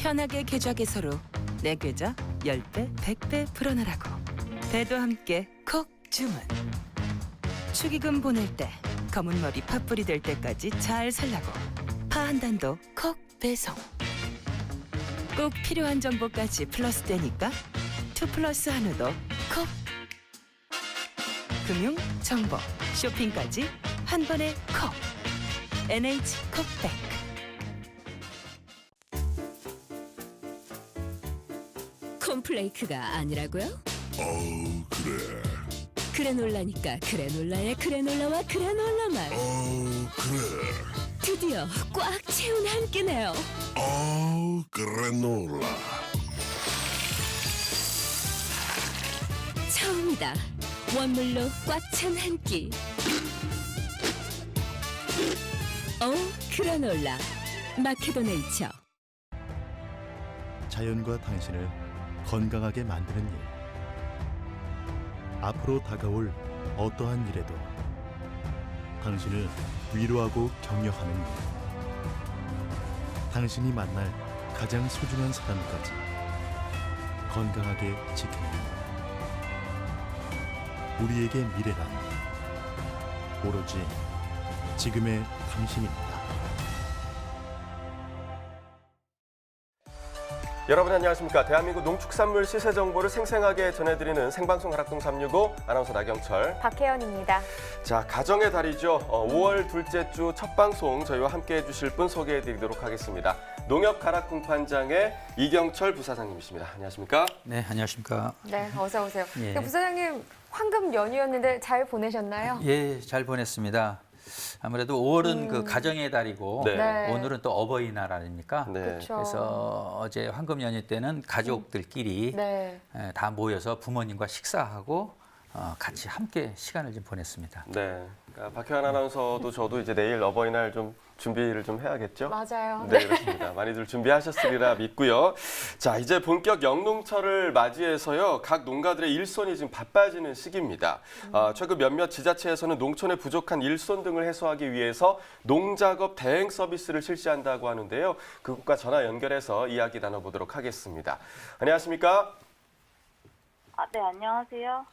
편하게 계좌 개설로 내 계좌 10배, 100배 불어나라고. 배도 함께 콕 주문. 축의금 보낼 때 검은 머리 팥불이 될 때까지 잘 살라고. 파 한 단도 콕 배송. 꼭 필요한 정보까지 플러스 되니까 2플러스 한우도 콕. 금융, 정보, 쇼핑까지 한 번에 콕. NH콕뱅크. 콤플레이크가 아니라고요? 그래. 그래놀라니까 그래놀라의 그래놀라와 그래놀라 맛. 그래. 드디어 꽉 채운 한 끼네요. 그래놀라. 처음이다. 원물로 꽉 찬 한 끼. 그래놀라. 마케도 네이처. 자연과 당신을 건강하게 만드는 일. 앞으로 다가올 어떠한 일에도 당신을 위로하고 격려하는 일. 당신이 만날 가장 소중한 사람까지 건강하게 지키는 일. 우리에게 미래란 오로지 지금의 당신입니다. 여러분 안녕하십니까. 대한민국 농축산물 시세 정보를 생생하게 전해드리는 생방송 가락동 365 아나운서 나경철, 박혜연입니다. 자, 가정의 달이죠. 5월 둘째 주 첫 방송 저희와 함께해 주실 분 소개해드리도록 하겠습니다. 농협 가락공판장의 이경철 부사장님이십니다. 안녕하십니까? 네, 안녕하십니까. 네, 어서 오세요. 예. 부사장님, 황금 연휴였는데 잘 보내셨나요? 예, 잘 보냈습니다. 아무래도 5월은 그 가정의 달이고 네. 네. 오늘은 또 어버이날 아닙니까? 네. 그렇죠. 그래서 어제 황금 연휴 때는 가족들끼리 네. 다 모여서 부모님과 식사하고 같이 함께 시간을 좀 보냈습니다. 네. 그러니까 박혜연 아나운서도 저도 이제 내일 어버이날 좀 준비를 좀 해야겠죠? 맞아요. 네, 그렇습니다. 많이들 준비하셨으리라 믿고요. 자, 이제 본격 영농철을 맞이해서요. 각 농가들의 일손이 지금 바빠지는 시기입니다. 최근 몇몇 지자체에서는 농촌의 부족한 일손 등을 해소하기 위해서 농작업 대행 서비스를 실시한다고 하는데요. 그곳과 전화 연결해서 이야기 나눠보도록 하겠습니다. 안녕하십니까? 네, 안녕하세요.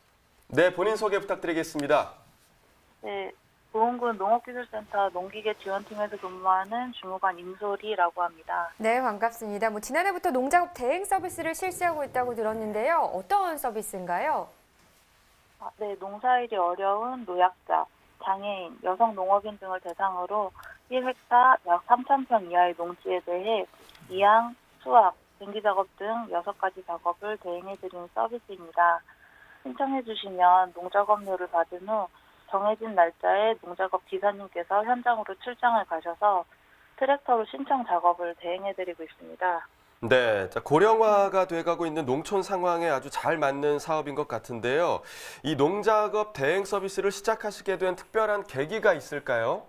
네, 본인 소개 부탁드리겠습니다. 네, 보은군 농업기술센터 농기계 지원팀에서 근무하는 주무관 임소리라고 합니다. 네, 반갑습니다. 지난해부터 농작업 대행 서비스를 실시하고 있다고 들었는데요. 어떤 서비스인가요? 네, 농사일이 어려운 노약자, 장애인, 여성 농업인 등을 대상으로 1헥타 약 3,000평 이하의 농지에 대해 이양, 수확, 쟁기작업 등 6가지 작업을 대행해드리는 서비스입니다. 신청해주시면 농작업료를 받은 후 정해진 날짜에 농작업 기사님께서 현장으로 출장을 가셔서 트랙터로 신청 작업을 대행해드리고 있습니다. 네, 자, 고령화가 돼가고 있는 농촌 상황에 아주 잘 맞는 사업인 것 같은데요. 이 농작업 대행 서비스를 시작하시게 된 특별한 계기가 있을까요?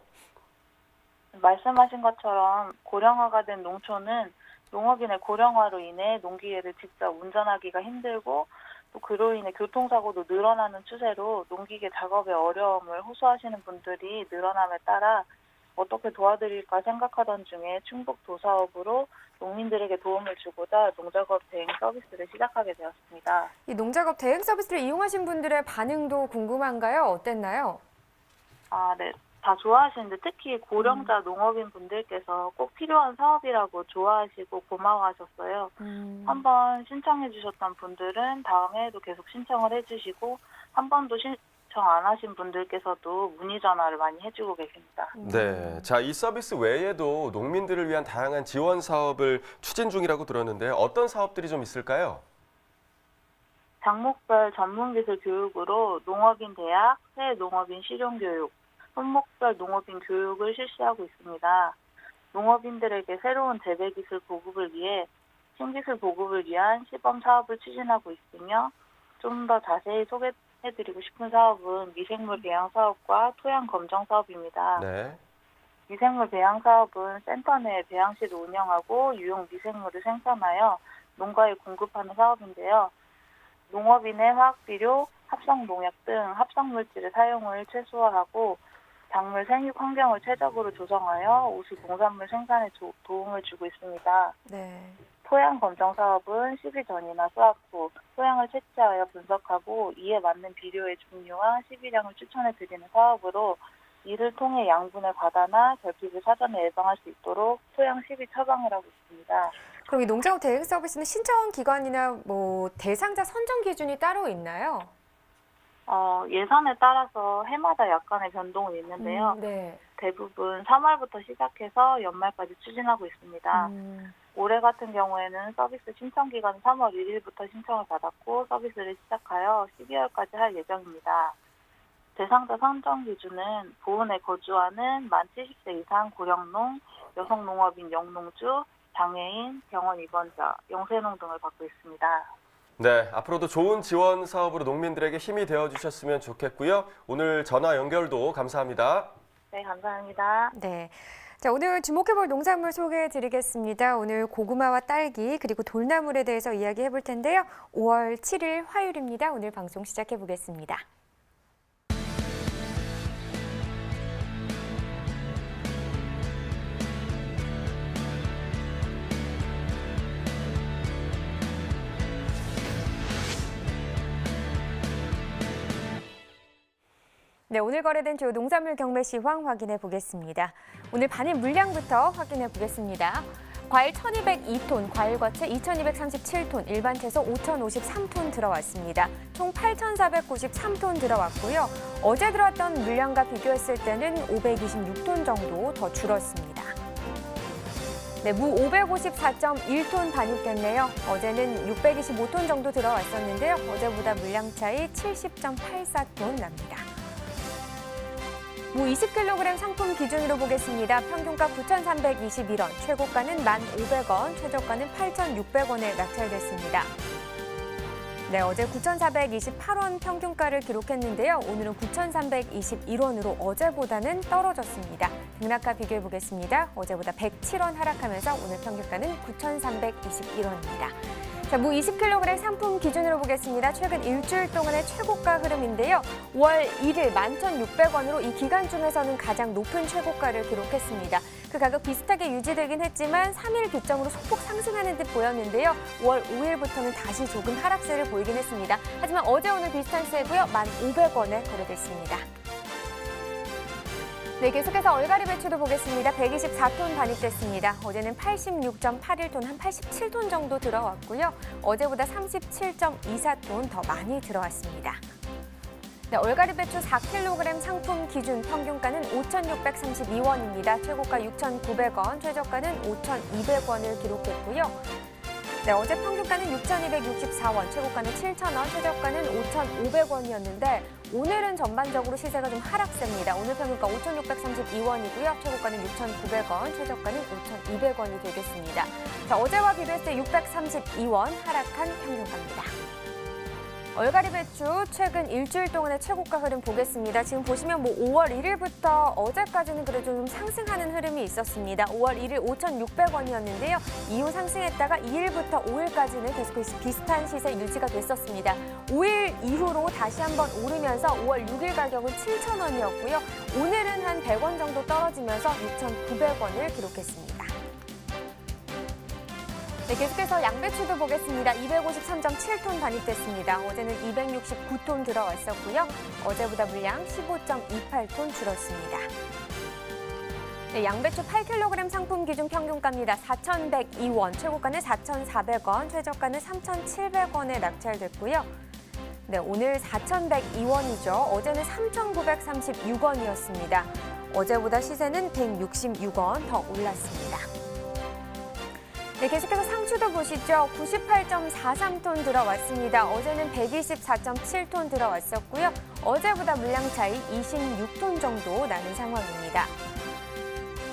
말씀하신 것처럼 고령화가 된 농촌은 농업인의 고령화로 인해 농기계를 직접 운전하기가 힘들고 또 그로 인해 교통사고도 늘어나는 추세로 농기계 작업의 어려움을 호소하시는 분들이 늘어남에 따라 어떻게 도와드릴까 생각하던 중에 충북 도사업으로 농민들에게 도움을 주고자 농작업 대행 서비스를 시작하게 되었습니다. 이 농작업 대행 서비스를 이용하신 분들의 반응도 궁금한가요? 어땠나요? 네. 다 좋아하시는데 특히 고령자 농업인 분들께서 꼭 필요한 사업이라고 좋아하시고 고마워하셨어요. 한번 신청해 주셨던 분들은 다음해에도 계속 신청을 해주시고 한 번도 신청 안 하신 분들께서도 문의 전화를 많이 해주고 계십니다. 네, 자, 이 서비스 외에도 농민들을 위한 다양한 지원 사업을 추진 중이라고 들었는데 어떤 사업들이 좀 있을까요? 작목별 전문기술 교육으로 농업인 대학, 새 농업인 실용교육, 품목별 농업인 교육을 실시하고 있습니다. 농업인들에게 새로운 재배기술 보급을 위해 신기술 보급을 위한 시범 사업을 추진하고 있으며 좀 더 자세히 소개해드리고 싶은 사업은 미생물 배양 사업과 토양 검정 사업입니다. 네. 미생물 배양 사업은 센터 내 배양실을 운영하고 유용 미생물을 생산하여 농가에 공급하는 사업인데요. 농업인의 화학비료, 합성농약 등 합성물질의 사용을 최소화하고 작물 생육 환경을 최적으로 조성하여 우수 농산물 생산에 도움을 주고 있습니다. 네. 토양 검정 사업은 시비 전이나 수확 후 토양을 채취하여 분석하고 이에 맞는 비료의 종류와 시비량을 추천해 드리는 사업으로 이를 통해 양분의 과다나 결핍을 사전에 예방할 수 있도록 토양 시비 처방을 하고 있습니다. 그럼 이 농작업 대행 서비스는 신청 기관이나 뭐 대상자 선정 기준이 따로 있나요? 예산에 따라서 해마다 약간의 변동은 있는데요. 네. 대부분 3월부터 시작해서 연말까지 추진하고 있습니다. 올해 같은 경우에는 서비스 신청 기간은 3월 1일부터 신청을 받았고 서비스를 시작하여 12월까지 할 예정입니다. 대상자 선정 기준은 보은에 거주하는 만 70세 이상 고령농, 여성 농업인 영농주, 장애인, 병원 입원자, 영세농 등을 받고 있습니다. 네, 앞으로도 좋은 지원 사업으로 농민들에게 힘이 되어주셨으면 좋겠고요. 오늘 전화 연결도 감사합니다. 네, 감사합니다. 네. 자, 오늘 주목해볼 농작물 소개해드리겠습니다. 오늘 고구마와 딸기 그리고 돌나물에 대해서 이야기해볼 텐데요. 5월 7일 화요일입니다. 오늘 방송 시작해보겠습니다. 네, 오늘 거래된 주요 농산물 경매 시황 확인해 보겠습니다. 오늘 반일 물량부터 확인해 보겠습니다. 과일 1,202톤, 과일 과채 2,237톤, 일반 채소 5,053톤 들어왔습니다. 총 8,493톤 들어왔고요. 어제 들어왔던 물량과 비교했을 때는 526톤 정도 더 줄었습니다. 네, 무 554.1톤 반입됐네요. 어제는 625톤 정도 들어왔었는데요. 어제보다 물량 차이 70.84톤 납니다. 무 20kg 상품 기준으로 보겠습니다. 평균가 9,321원, 최고가는 1,500원, 최저가는 8,600원에 낙찰됐습니다. 네, 어제 9,428원 평균가를 기록했는데요. 오늘은 9,321원으로 어제보다는 떨어졌습니다. 등락가 비교해 보겠습니다. 어제보다 107원 하락하면서 오늘 평균가는 9,321원입니다. 자, 무 20kg 상품 기준으로 보겠습니다. 최근 일주일 동안의 최고가 흐름인데요. 5월 1일 11,600원으로 이 기간 중에서는 가장 높은 최고가를 기록했습니다. 그 가격 비슷하게 유지되긴 했지만 3일 기점으로 소폭 상승하는 듯 보였는데요. 5월 5일부터는 다시 조금 하락세를 보이긴 했습니다. 하지만 어제 오늘 비슷한 세고요. 1,500원에 거래됐습니다. 네, 계속해서 얼갈이 배추도 보겠습니다. 124톤 반입됐습니다. 어제는 86.81톤, 한 87톤 정도 들어왔고요. 어제보다 37.24톤 더 많이 들어왔습니다. 네, 얼갈이 배추 4kg 상품 기준 평균가는 5,632원입니다. 최고가 6,900원, 최저가는 5,200원을 기록했고요. 네, 어제 평균가는 6,264원, 최고가는 7,000원, 최저가는 5,500원이었는데 오늘은 전반적으로 시세가 좀 하락세입니다. 오늘 평균가 5,632원이고요. 최고가는 6,900원, 최저가는 5,200원이 되겠습니다. 자, 어제와 비교했을 때 632원 하락한 평균가입니다. 얼갈이 배추 최근 일주일 동안의 최고가 흐름 보겠습니다. 지금 보시면 5월 1일부터 어제까지는 그래도 좀 상승하는 흐름이 있었습니다. 5월 1일 5,600원이었는데요. 이후 상승했다가 2일부터 5일까지는 계속 비슷한 시세 유지가 됐었습니다. 5일 이후로 다시 한번 오르면서 5월 6일 가격은 7,000원이었고요. 오늘은 한 100원 정도 떨어지면서 6,900원을 기록했습니다. 네, 계속해서 양배추도 보겠습니다. 253.7톤 반입됐습니다. 어제는 269톤 들어왔었고요. 어제보다 물량 15.28톤 줄었습니다. 네, 양배추 8kg 상품 기준 평균가입니다. 4,102원, 최고가는 4,400원, 최저가는 3,700원에 낙찰됐고요. 네, 오늘 4,102원이죠. 어제는 3,936원이었습니다. 어제보다 시세는 166원 더 올랐습니다. 네, 계속해서 상추도 보시죠. 98.43톤 들어왔습니다. 어제는 124.7톤 들어왔었고요. 어제보다 물량 차이 26톤 정도 나는 상황입니다.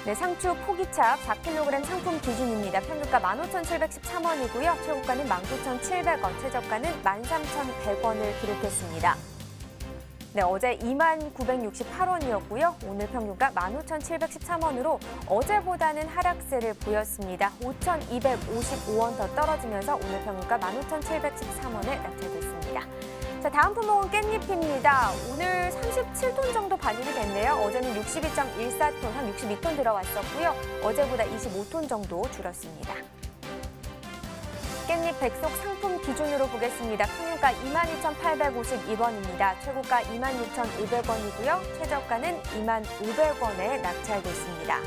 네, 상추 포기찹 4kg 상품 기준입니다. 평균가 15,713원이고요. 최고가는 19,700원, 최저가는 13,100원을 기록했습니다. 네, 어제 29,968원이었고요. 오늘 평균가 15,713원으로 어제보다는 하락세를 보였습니다. 5,255원 더 떨어지면서 오늘 평균가 15,713원에 낙찰됐습니다. 자, 다음 품목은 깻잎입니다. 오늘 37톤 정도 반입이 됐네요. 어제는 62.14톤, 한 62톤 들어왔었고요. 어제보다 25톤 정도 줄었습니다. 깻잎 백속 상품 기준으로 보겠습니다. 평균가 22,852원입니다. 최고가 26,500원이고요. 최저가는 25,500원에 낙찰됐습니다.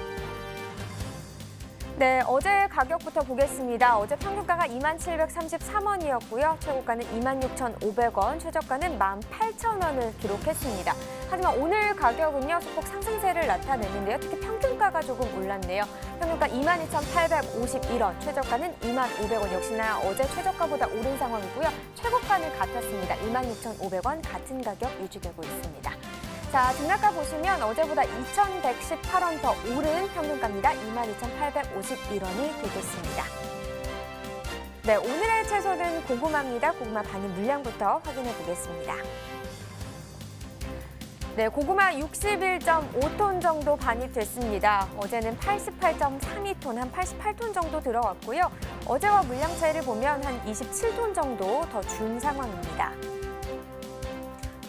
네, 어제 가격부터 보겠습니다. 어제 평균가가 27,33원이었고요. 최고가는 26,500원, 최저가는 18,000원을 기록했습니다. 하지만 오늘 가격은요, 소폭 상승세를 나타냈는데요. 특히 평균가가 조금 올랐네요. 평균가 22,851원, 최저가는 25,000원. 역시나 어제 최저가보다 오른 상황이고요. 최고가는 같았습니다. 26,500원 같은 가격 유지되고 있습니다. 자, 등락가 보시면 어제보다 2,118원 더 오른 평균가입니다. 22,851원이 되겠습니다. 네, 오늘의 채소는 고구마입니다. 고구마 반입 물량부터 확인해 보겠습니다. 네, 고구마 61.5톤 정도 반입됐습니다. 어제는 88.32톤, 한 88톤 정도 들어왔고요. 어제와 물량 차이를 보면 한 27톤 정도 더 준 상황입니다.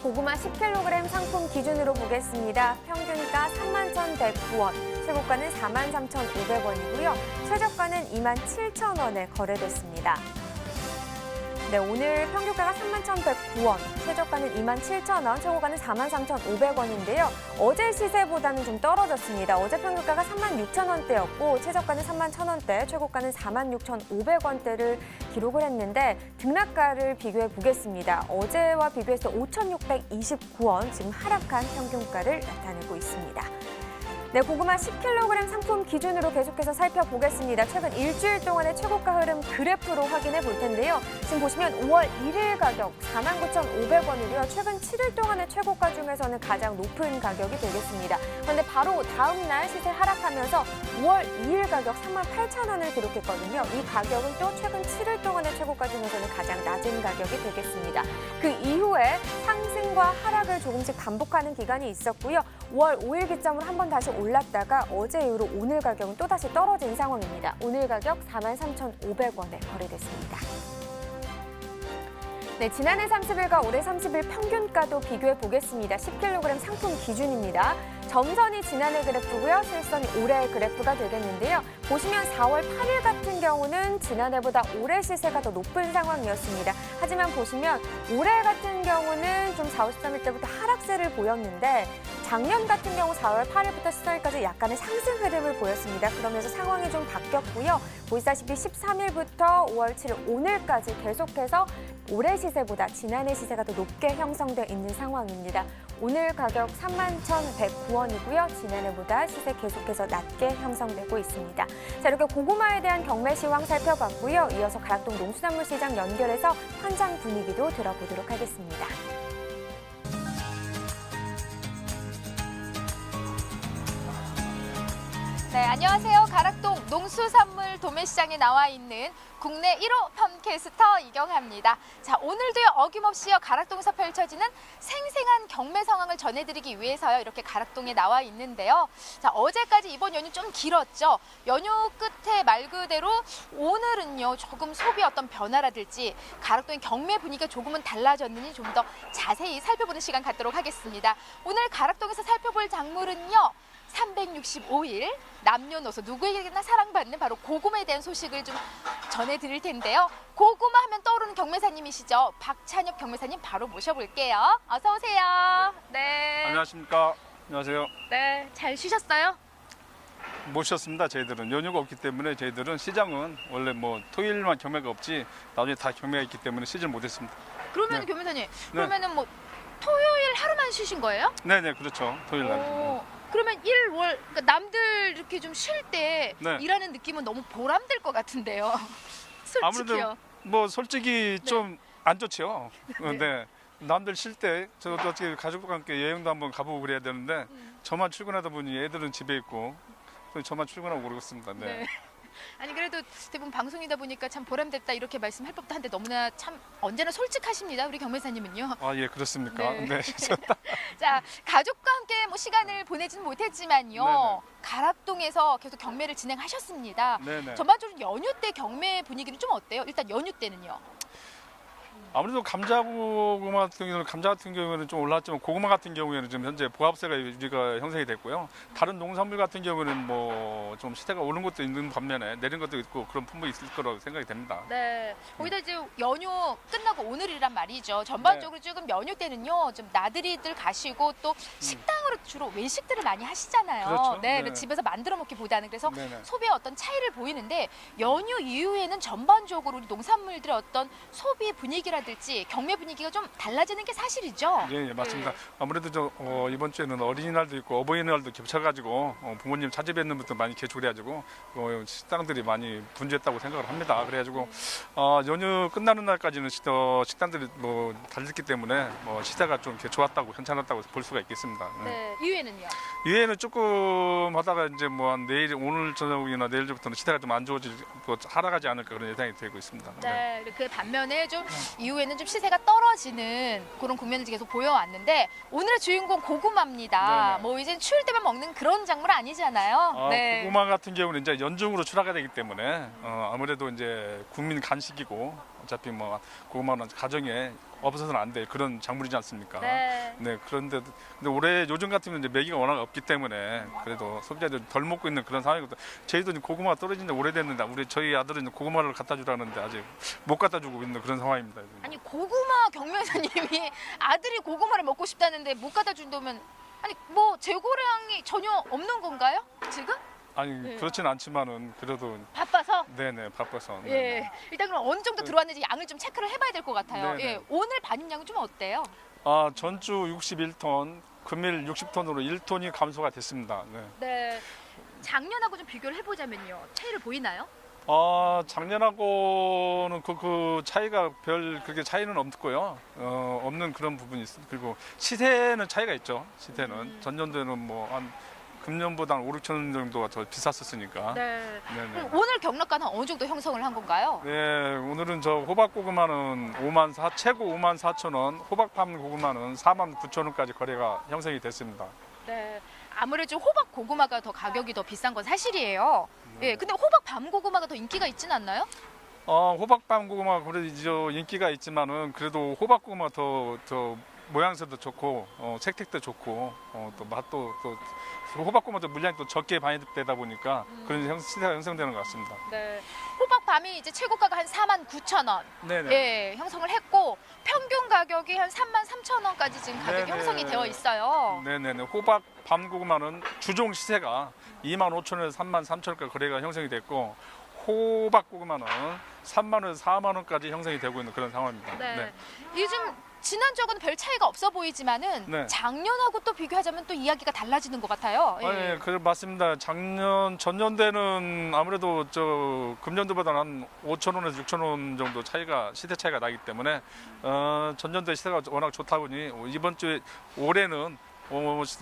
고구마 10kg 상품 기준으로 보겠습니다. 평균가 31,109원, 최고가는 43,500원이고요. 최저가는 27,000원에 거래됐습니다. 네, 오늘 평균가가 31,109원, 최저가는 27,000원, 최고가는 43,500원인데요. 어제 시세보다는 좀 떨어졌습니다. 어제 평균가가 36,000원대였고 최저가는 31,000원대, 최고가는 46,500원대를 기록을 했는데 등락가를 비교해 보겠습니다. 어제와 비교해서 5,629원, 지금 하락한 평균가를 나타내고 있습니다. 네, 고구마 10kg 상품 기준으로 계속해서 살펴보겠습니다. 최근 일주일 동안의 최고가 흐름 그래프로 확인해 볼 텐데요. 지금 보시면 5월 1일 가격 49,500원이고요. 최근 7일 동안의 최고가 중에서는 가장 높은 가격이 되겠습니다. 그런데 바로 다음 날 시세 하락하면서 5월 2일 가격 38,000원을 기록했거든요. 이 가격은 또 최근 7일 동안의 최고가 중에서는 가장 낮은 가격이 되겠습니다. 그 이후에 상승과 하락을 조금씩 반복하는 기간이 있었고요. 5월 5일 기점으로 한 번 다시 올랐다가 어제 이후로 오늘 가격은 또다시 떨어진 상황입니다. 오늘 가격 43,500원에 거래됐습니다. 네, 지난해 30일과 올해 30일 평균가도 비교해 보겠습니다. 10kg 상품 기준입니다. 점선이 지난해 그래프고요. 실선이 올해 그래프가 되겠는데요. 보시면 4월 8일 같은 경우는 지난해보다 올해 시세가 더 높은 상황이었습니다. 하지만 보시면 올해 같은 경우는 좀 4, 53일 때부터 하락세를 보였는데 작년 같은 경우 4월 8일부터 14일까지 약간의 상승 흐름을 보였습니다. 그러면서 상황이 좀 바뀌었고요. 보시다시피 13일부터 5월 7일 오늘까지 계속해서 올해 시세보다 지난해 시세가 더 높게 형성되어 있는 상황입니다. 오늘 가격 31,109원이고요. 지난해보다 시세 계속해서 낮게 형성되고 있습니다. 자, 이렇게 고구마에 대한 경매 시황 살펴봤고요. 이어서 가락동 농수산물시장 연결해서 현장 분위기도 들어보도록 하겠습니다. 네, 안녕하세요. 가락동 농수산물 도매시장에 나와 있는 국내 1호 펌캐스터 이경하입니다. 자, 오늘도요 어김없이요 가락동에서 펼쳐지는 생생한 경매 상황을 전해드리기 위해서요 이렇게 가락동에 나와 있는데요. 자, 어제까지 이번 연휴 좀 길었죠. 연휴 끝에 말 그대로 오늘은요 조금 소비 어떤 변화라든지 가락동의 경매 분위기가 조금은 달라졌는지 좀 더 자세히 살펴보는 시간 갖도록 하겠습니다. 오늘 가락동에서 살펴볼 작물은요. 365일 남녀노소 누구에게나 사랑받는 바로 고구마에 대한 소식을 좀 전해드릴 텐데요. 고구마 하면 떠오르는 경매사님이시죠. 박찬혁 경매사님 바로 모셔볼게요. 어서 오세요. 네. 안녕하십니까. 안녕하세요. 네, 잘 쉬셨어요? 못 쉬었습니다. 저희들은 연휴가 없기 때문에 저희들은 시장은 원래 뭐 토요일만 경매가 없지 나중에 다 경매가 있기 때문에 쉬질 못했습니다. 그러면 네. 경매사님, 그러면은 뭐 토요일 하루만 쉬신 거예요? 네네, 그렇죠. 토요일 날. 그러면 1월, 그러니까 남들 이렇게 좀 쉴 때 네. 일하는 느낌은 너무 보람될 것 같은데요. 솔직히요. 아무래도 뭐 솔직히 좀 안 좋죠. 네. 남들 쉴 때 저도 어떻게 가족과 함께 여행도 한번 가보고 그래야 되는데 저만 출근하다 보니 애들은 집에 있고 저만 출근하고 그러겠습니다. 네. 네. 아니 그래도 대부분 방송이다 보니까 참 보람됐다 이렇게 말씀할 법도 한데 너무나 참 언제나 솔직하십니다. 우리 경매사님은요. 아, 예, 그렇습니까? 네. 네. 자, 가족과 함께 뭐 시간을 보내지는 못했지만요. 네네. 가락동에서 계속 경매를 진행하셨습니다. 네네. 전반적으로 연휴 때 경매 분위기는 좀 어때요? 일단 연휴 때는요. 아무래도 감자 같은 경우에는 좀 올랐지만 고구마 같은 경우에는 지금 현재 보합세가 유지가 형성이 됐고요. 다른 농산물 같은 경우에는 뭐 좀 시세가 오른 것도 있는 반면에 내린 것도 있고 그런 품목이 있을 거라고 생각이 됩니다. 네. 거기다 이제 연휴 끝나고 오늘이란 말이죠. 전반적으로 조금 연휴 때는요, 좀 나들이들 가시고 또 식당으로 주로 외식들을 많이 하시잖아요. 그렇죠. 네. 네. 집에서 만들어 먹기보다는 그래서 네네. 소비에 어떤 차이를 보이는데 연휴 이후에는 전반적으로 우리 농산물들의 어떤 소비 분위기라든지 경매 분위기가 좀 달라지는 게 사실이죠. 예, 맞습니다. 네. 아무래도 이번 주에는 어린이날도 있고 어버이날도 겹쳐가지고 부모님 찾아뵙는 분도 많이 개출해가지고 식당들이 많이 분주했다고 생각을 합니다. 그래가지고 연휴 끝나는 날까지는 식당들이 뭐 달렸기 때문에 시세가 좀 이렇게 좋았다고 괜찮았다고 볼 수가 있겠습니다. 네. 이후에는요? 이외에는 조금 하다가 이제 뭐 한 내일 오늘 저녁이나 내일부터는 시세가 좀 안 좋아지고 하락하지 않을까 그런 예상이 되고 있습니다. 네. 그 반면에 좀 이후에는 좀 시세가 떨어지는 그런 국면을 계속 보여왔는데 오늘의 주인공 고구마입니다. 네네. 뭐 이제 추울 때만 먹는 그런 작물 아니잖아요. 네. 고구마 같은 경우는 이제 연중으로 출하가 되기 때문에 아무래도 이제 국민 간식이고 어차피 뭐 고구마는 가정에 없어서는 안 될 그런 작물이지 않습니까? 네. 그런데 근데 올해 요즘 같으면 이제 매기가 워낙 없기 때문에 그래도 소비자들이 덜 먹고 있는 그런 상황이거든요. 저희도 고구마가 떨어진 지 오래됐는데 저희 아들은 고구마를 갖다 주라는데 아직 못 갖다 주고 있는 그런 상황입니다. 아니 고구마 경매사님이 아들이 고구마를 먹고 싶다는데 못 갖다 준다면 아니 뭐 재고량이 전혀 없는 건가요? 지금? 아니 네. 그렇진 않지만은 그래도 바빠서? 네네 바빠서. 예. 일단 그럼 어느 정도 들어왔는지 양을 좀 체크를 해봐야 될 것 같아요. 네네. 예. 오늘 반입량은 좀 어때요? 전주 61톤, 금일 60톤으로 1톤이 감소가 됐습니다. 네. 네. 작년하고 좀 비교를 해보자면요. 차이를 보이나요? 작년하고는 그 차이가 그렇게 차이는 없고요. 없는 그런 부분이 있습니다. 그리고 시세는 차이가 있죠. 시세는 전년도에는 뭐 한 금년보다 한 5, 6천 원 정도가 더 비쌌었으니까. 네. 네네. 그럼 오늘 경락가는 어느 정도 형성을 한 건가요? 네, 오늘은 저 호박 고구마는 최고 5만 4천 원, 호박팜 고구마는 4만 9천 원까지 거래가 형성이 됐습니다. 네. 아무래도 호박 고구마가 더 가격이 더 비싼 건 사실이에요. 예. 근데 호박 밤 고구마가 더 인기가 있진 않나요? 호박밤 고구마 그래도 인기가 있지만은 그래도 호박 고구마 더 모양새도 좋고 색택도 좋고 또 맛도 또 호박고구마도 물량이 또 적게 반입되다 보니까 그런 시세가 형성되는 것 같습니다. 네. 호박 밤이 이제 최고가가 한 4만 9천 원. 네네. 예, 형성을 했고 평균 가격이 한 3만 3천 원까지 지금 가격이 네네. 형성이 되어 있어요. 네네네. 호박 밤 고구마는 주종 시세가 2만 5천 원에서 3만 3천 원까지 거래가 형성이 됐고 호박 고구마는 3만 원에서 4만 원까지 형성이 되고 있는 그런 상황입니다. 네. 요즘 지난주하고는 별 차이가 없어 보이지만은 네. 작년하고 또 비교하자면 또 이야기가 달라지는 것 같아요. 예. 네, 맞습니다. 전년대는 아무래도 금년도보다는 한 5천 원에서 6천 원 정도 시세 차이가 나기 때문에 전년도에 시세가 워낙 좋다 보니 이번 주에 올해는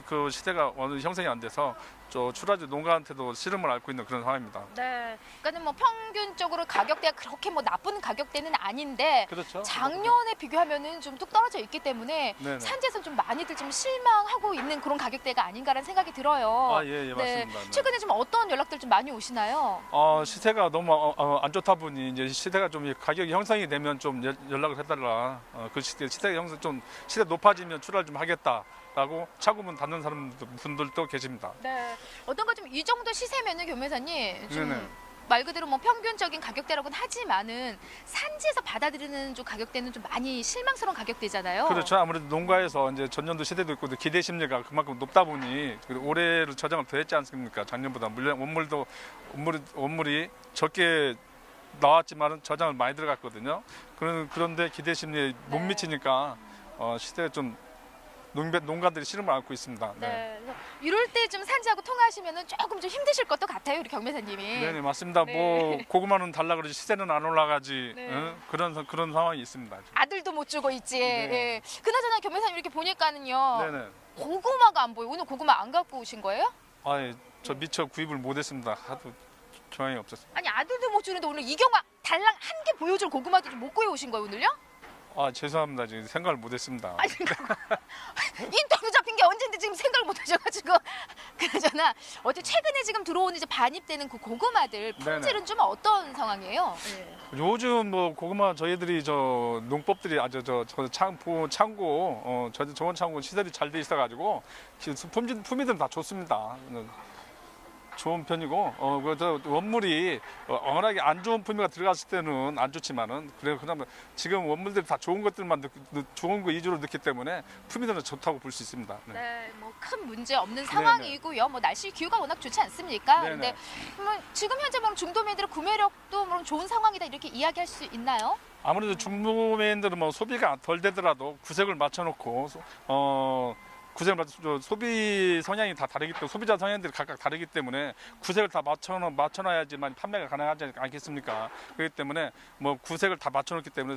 그 시세가 어느 형성이 안 돼서 출하주 농가한테도 씨름을 앓고 있는 그런 상황입니다. 네, 그러니까 뭐 평균적으로 가격대가 그렇게 뭐 나쁜 가격대는 아닌데 그렇죠. 작년에 비교하면은 좀 뚝 떨어져 있기 때문에 네네. 산지에서 좀 많이들 좀 실망하고 있는 그런 가격대가 아닌가라는 생각이 들어요. 예, 맞습니다. 네. 최근에 좀 어떤 연락들 좀 많이 오시나요? 시세가 너무 안 좋다 보니 이제 시세가 좀 가격이 형성이 되면 좀 연락을 해달라. 그 시세가 형성 시세 높아지면 출하를 좀 하겠다라고 차고문 닫는 분들도 계십니다. 네, 어떤 거 좀 이 정도 시세면은 교매사님 좀 네네. 말 그대로 뭐 평균적인 가격대라고는 하지만은 산지에서 받아들이는 좀 가격대는 좀 많이 실망스러운 가격대잖아요. 그렇죠. 아무래도 농가에서 이제 전년도 시대도 있고 기대 심리가 그만큼 높다 보니 올해를 저장을 더 했지 않습니까? 작년보다 원물이 적게 나왔지만은 저장을 많이 들어갔거든요. 그런데 기대 심리에 못 미치니까 시대가 좀 농가들이 씨름을 앓고 있습니다. 네. 그래서 이럴 때 좀 산지하고 통화하시면은 조금 좀 힘드실 것도 같아요, 우리 경매사님이. 네, 맞습니다. 네. 뭐 고구마는 달라 그러지 시세는 안 올라가지 네. 그런 상황이 있습니다. 아들도 못 주고 있지. 네. 예. 그나저나 경매사님 이렇게 보니까는요. 네네. 고구마가 안 보여. 오늘 고구마 안 갖고 오신 거예요? 저 미처 구입을 못했습니다. 하도 조항이 없었어요. 아니 아들도 못 주는데 오늘 이경아 달랑 한 개 보여줄 고구마도 좀 못 구해 오신 거예요, 오늘요? 죄송합니다. 지금 생각을 못했습니다. 아니 인터뷰 잡힌 게 언젠데 지금 생각을 못 하셔가지고 그러잖아. 어제 최근에 지금 들어오는 이제 반입되는 그 고구마들 품질은 좀 어떤 상황이에요? 네. 요즘 뭐 고구마 저희들이 저 농법들이 아주 저 창고 저원 창고 시설이 잘 돼 있어가지고 품위들은 다 좋습니다. 좋은 편이고 그 원물이 워낙에 안 좋은 품위가 들어갔을 때는 안 좋지만은 그다음에 지금 원물들이 다 좋은 것들만 좋은 거 위주로 넣기 때문에 품위들은 좋다고 볼 수 있습니다. 네. 네, 뭐 큰 문제 없는 상황이고요. 뭐 날씨 기후가 워낙 좋지 않습니까? 네네. 근데 지금 현재 뭐 중도매인들의 구매력도 뭐 좋은 상황이다 이렇게 이야기할 수 있나요? 아무래도 중도매인들은 뭐 소비가 덜 되더라도 구색을 맞춰놓고 구색을 소비 성향이 다 다르기 때문에 소비자 성향들이 각각 다르기 때문에 구색을 다 맞춰놔야지만 판매가 가능하지 않겠습니까? 그렇기 때문에 뭐 구색을 다 맞춰놓기 때문에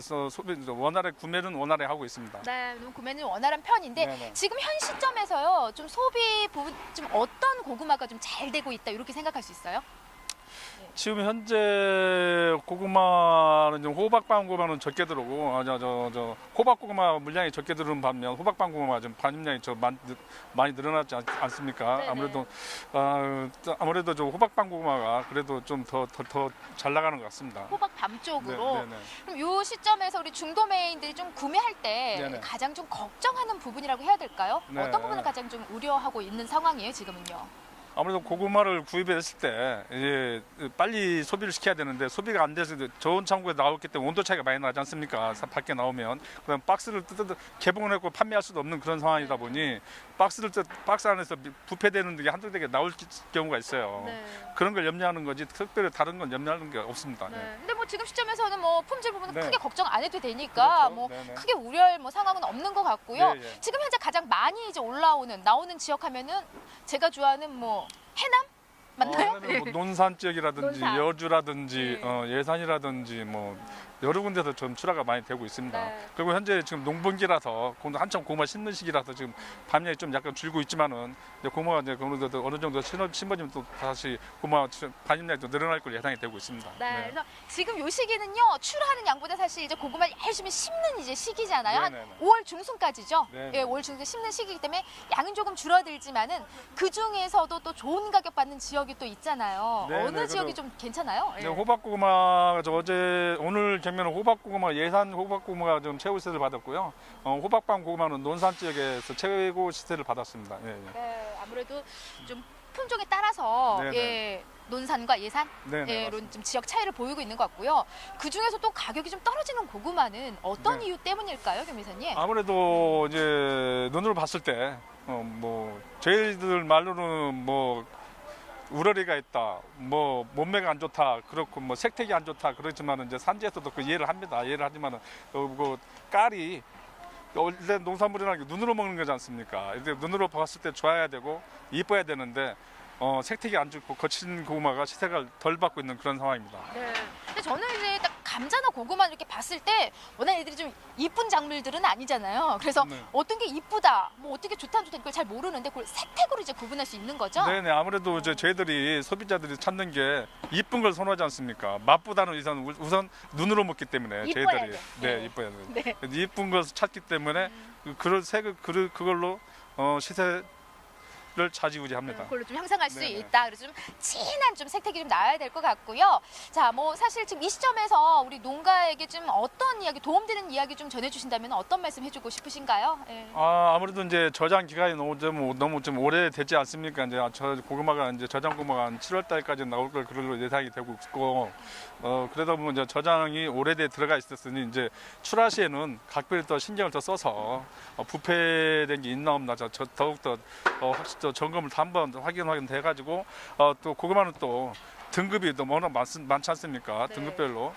원활하게 구매는 원활하게 하고 있습니다. 네, 구매는 원활한 편인데 네네. 지금 현 시점에서요 좀 소비 부분 좀 어떤 고구마가 좀 잘 되고 있다 이렇게 생각할 수 있어요? 지금 현재 고구마는 좀 호박빵 고구마는 적게 들어오고 호박 고구마 물량이 적게 들어오는 반면 호박빵 고구마 좀 반입량이 많이 늘어났지 않습니까? 네네. 아무래도 좀 호박빵 고구마가 그래도 좀 더 잘 나가는 것 같습니다. 호박밤 쪽으로. 네네. 그럼 이 시점에서 우리 중도매인들이 좀 구매할 때 네네. 가장 좀 걱정하는 부분이라고 해야 될까요? 네. 어떤 부분을 가장 좀 우려하고 있는 상황이에요 지금은요? 아무래도 고구마를 구입했을 때 이제 빨리 소비를 시켜야 되는데 소비가 안 돼서 저온 창고에 나왔기 때문에 온도 차이가 많이 나지 않습니까? 밖에 나오면 그다음 박스를 개봉을 했고 판매할 수도 없는 그런 상황이다 보니 박스 안에서 부패되는 게 한두 개 나올 경우가 있어요. 네. 그런 걸 염려하는 거지 특별히 다른 건 염려하는 게 없습니다. 네. 근데 뭐 지금 시점에서는 뭐 품질 부분은 네. 크게 걱정 안 해도 되니까 그렇죠. 뭐 네네. 크게 우려할 뭐 상황은 없는 것 같고요. 예, 예. 지금 현재 가장 많이 이제 나오는 지역하면은 제가 좋아하는 뭐 해남 맞나요? 뭐 논산 지역이라든지 논산. 여주라든지 네. 예산이라든지 뭐 여러 군데서 좀 출하가 많이 되고 있습니다. 네. 그리고 현재 지금 농번기라서 한참 고구마 심는 시기라서 지금 밤량이 좀 약간 줄고 있지만은 이제 고구마가 이제 어느 정도 심어지면 또 다시 고구마 반입량이 또 늘어날 걸 예상이 되고 있습니다. 네. 그래서 지금 요 시기는요 출하하는 양보다 사실 이제 고구마를 열심히 심는 이제 시기잖아요. 한 네네네. 5월 중순까지죠. 네네. 예, 5월 중순 심는 시기이기 때문에 양은 조금 줄어들지만은 그 중에서도 또 좋은 가격 받는 지역이 또 있잖아요. 네네, 어느 지역이 그래도- 좀 괜찮아요? 예. 네, 호박고구마 오늘 경매는 호박고구마 예산 호박고구마가 좀 최고 시세를 받았고요. 호박빵 고구마는 논산 지역에서 최고 시세를 받았습니다. 예, 예. 네, 아무래도 좀 품종에 따라서 네네. 예, 논산과 예산 네네, 예, 맞습니다. 좀 지역 차이를 보이고 있는 것 같고요. 그 중에서 또 가격이 좀 떨어지는 고구마는 어떤 네. 이유 때문일까요, 김 이사님? 아무래도 이제 눈으로 봤을 때 뭐 저희들 말로는 뭐 우러리가 있다, 뭐 몸매가 안 좋다, 그렇고 뭐 색택이 안 좋다 그렇지만은 이제 산지에서도 그 이해를 합니다. 이해를 하지만은 그 깔이 원래 농산물이라는 게 눈으로 먹는 거지 않습니까? 이제 눈으로 봤을 때 좋아야 되고 이뻐야 되는데 색택이 안 좋고 거친 고구마가 시세가 덜 받고 있는 그런 상황입니다. 네. 근데 저는 이제 딱 감자나 고구마 이렇게 봤을 때 워낙 애들이 좀 이쁜 작물들은 아니잖아요. 그래서 네. 어떤 게 이쁘다, 뭐 어떻게 좋다 안 좋다 이걸 잘 모르는데 그걸 색택으로 이제 구분할 수 있는 거죠? 네네, 아무래도 이제 저희들이 소비자들이 찾는 게 이쁜 걸 선호하지 않습니까? 맛보다는 우선 눈으로 먹기 때문에 이뻐야 저희들이 돼. 네, 네. 이뻐야 돼요. 네. 이쁜 걸 찾기 때문에 그런 색을 그걸로 시세를 차지우지합니다. 그걸로 좀 향상할 수 네네. 있다. 그래서 좀 진한 좀 색택이 좀 나와야 될 것 같고요. 자, 뭐 사실 지금 이 시점에서 우리 농가에게 좀 어떤 이야기, 도움되는 이야기 좀 전해주신다면 어떤 말씀 해주고 싶으신가요? 예. 아무래도 이제 저장 기간이 너무 좀 오래 되지 않습니까? 이제 고구마가 이제 저장 고구마가 한 7월 달까지 나올 걸 그걸로 예상이 되고 있고, 그러다 보면 이제 저장이 오래돼 들어가 있었으니 이제 출하 시에는 각별히 더 신경을 더 써서 부패된 게 있나 없나 더욱 더 확실히 또 점검을 한번 확인돼 가지고 또 고구마는 또 등급이 또 워낙 많지 않습니까? 네. 등급별로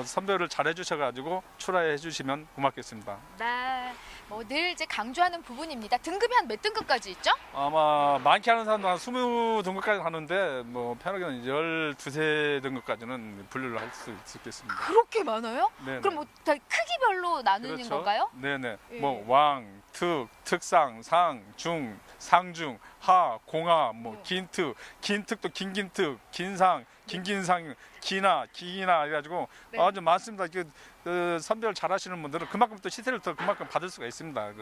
선별을 잘 해주셔가지고 출하해 주시면 고맙겠습니다. 네. 뭐 늘 이제 강조하는 부분입니다. 등급이 한 몇 등급까지 있죠? 아마 많게 하는 사람도 한 20등급까지 하는데 뭐 편하게는 12, 13등급까지는 분류를 할 수 있겠습니다. 그렇게 많아요? 네네. 그럼 뭐 다 크기별로 나누는 그렇죠. 건가요? 네네. 예. 뭐 왕, 특, 특상, 상, 중, 상중 하, 공하, 뭐 긴특, 긴특도 긴긴특, 긴상, 긴긴상, 기나, 기기나 해가지고 네. 아주 많습니다. 그 선별 잘하시는 분들은 그만큼 또 시세를 더 그만큼 받을 수가 있습니다.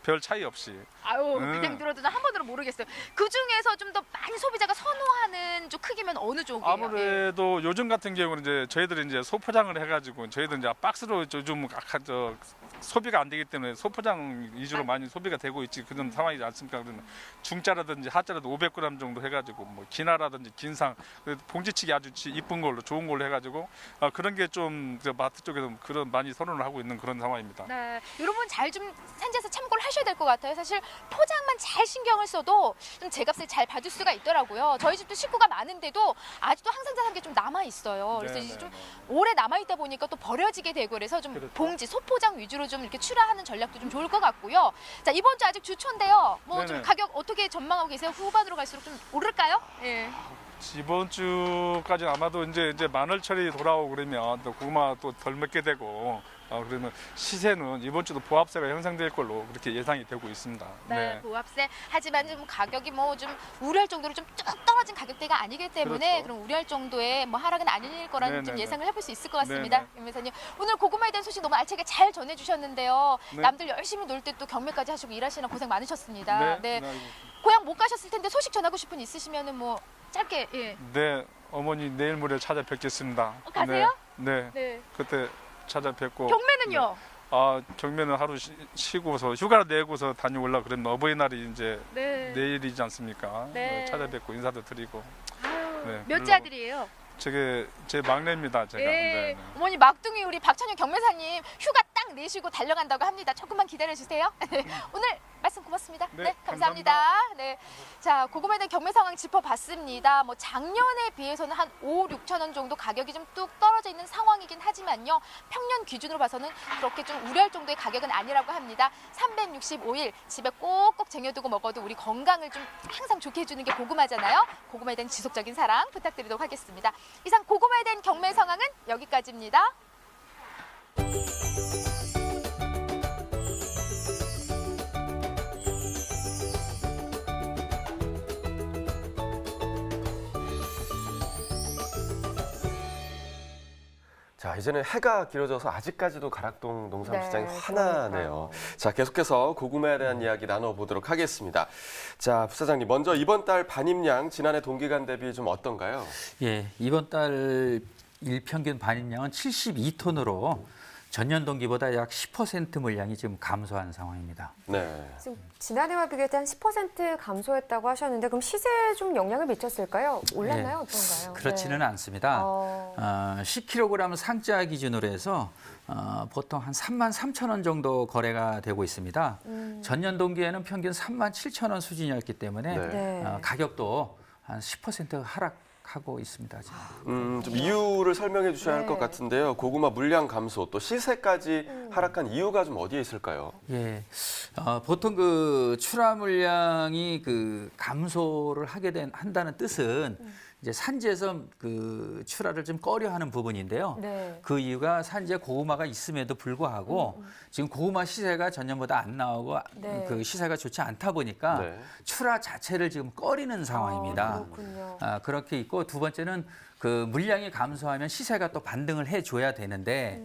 별 차이 없이. 아유, 그냥 들어도 한 번으로 모르겠어요. 그 중에서 좀 더 많이 소비자가 선호하는 좀 크기면 어느 쪽이에요? 아무래도 요즘 같은 경우는 이제 저희들이 이제 소포장을 해가지고 저희들 이제 박스로 요즘 소비가 안 되기 때문에 소포장 위주로 많이 소비가 되고 있지 그런 상황이지 않습니까? 그러면 중짜라든지 하짜라도 500g 정도 해가지고 뭐 기나라든지 긴상 봉지치기 아주 이쁜 걸로 좋은 걸로 해가지고 그런 게 좀 마트 쪽에서 그런 많이 선호를 하고 있는 그런 상황입니다. 네, 여러분 잘 좀 산지에서 참고를 하셔야 될 것 같아요. 사실 포장만 잘 신경을 써도 좀 제값을 잘 받을 수가 있더라고요. 저희 집도 식구가 많은데도 아직도 항상자 게 좀 남아 있어요. 그래서 이제 좀 오래 남아 있다 보니까 또 버려지게 되고 그래서 좀 봉지, 소포장 위주로 좀 이렇게 출하하는 전략도 좀 좋을 것 같고요. 자, 이번 주 아직 주초인데요. 뭐 좀 가격 어떻게 전망하고 계세요? 후반으로 갈수록 좀 오를까요? 예. 이번 주까지 아마도 이제 만월철이 돌아오고 그러면 또 고구마 또 덜 먹게 되고 그러면 시세는 이번 주도 보합세가 형성될 걸로 그렇게 예상이 되고 있습니다. 네, 보합세. 하지만 좀 가격이 뭐 좀 우려할 정도로 좀 뚝 떨어진 가격대가 아니기 때문에 그럼 우려할 정도의 뭐 하락은 아닐 거라는 좀 예상을 해볼 수 있을 것 같습니다. 김 회사님, 오늘 고구마에 대한 소식 너무 알차게 잘 전해주셨는데요. 남들 열심히 놀 때 또 경매까지 하시고 일하시는 고생 많으셨습니다. 네. 고향 못 가셨을 텐데 소식 전하고 싶은 있으시면은 뭐 짧게. 예. 네, 어머니 내일 모레 찾아뵙겠습니다. 가세요? 네. 그때 찾아뵙고. 경매는요? 경매는 하루 쉬고서 휴가를 내고서 다녀오려고 그러면 어버이날이 이제 내일이지 않습니까? 찾아뵙고 인사도 드리고. 몇째 아들이에요? 저게 제 막내입니다, 제가. 네. 어머니 막둥이 우리 박찬영 경매사님 휴가 딱 내시고 달려간다고 합니다. 조금만 기다려주세요. 오늘 말씀 고맙습니다. 네, 감사합니다. 네, 자, 고구마에 대한 경매 상황 짚어봤습니다. 뭐 작년에 비해서는 한 5, 6천 원 정도 가격이 좀 뚝 떨어져 있는 상황이긴 하지만요. 평년 기준으로 봐서는 그렇게 좀 우려할 정도의 가격은 아니라고 합니다. 365일 집에 꼭꼭 쟁여두고 먹어도 우리 건강을 좀 항상 좋게 해주는 게 고구마잖아요. 고구마에 대한 지속적인 사랑 부탁드리도록 하겠습니다. 이상 고구마에 대한 경매 상황은 여기까지입니다. 자, 이제는 해가 길어져서 아직까지도 가락동 농산시장이 환하네요. 자, 계속해서 고구마에 대한 이야기 나눠보도록 하겠습니다. 자, 부사장님, 먼저 이번 달 반입량 지난해 동기간 대비 좀 어떤가요? 예, 이번 달 일평균 반입량은 72톤으로 전년 동기보다 약 10% 물량이 지금 감소한 상황입니다. 네. 지금 지난해와 비교해 한 10% 감소했다고 하셨는데 그럼 시세에 좀 영향을 미쳤을까요? 올랐나요? 어떤가요? 그렇지는 않습니다. 10kg 상자 기준으로 해서 보통 한 33,000원 정도 거래가 되고 있습니다. 전년 동기에는 평균 37,000원 수준이었기 때문에 가격도 한 10% 하락하고 있습니다. 좀 이유를 설명해 주셔야 할 것 같은데요. 고구마 물량 감소 또 시세까지 하락한 이유가 좀 어디에 있을까요? 예, 보통 그 출하 물량이 그 감소를 한다는 뜻은 이제 산지에서 그 출하를 좀 꺼려하는 부분인데요. 그 이유가 산지에 고구마가 있음에도 불구하고 지금 고구마 시세가 전년보다 안 나오고 그 시세가 좋지 않다 보니까 출하 자체를 지금 꺼리는 상황입니다. 그렇게 있고 두 번째는 그 물량이 감소하면 시세가 또 반등을 해줘야 되는데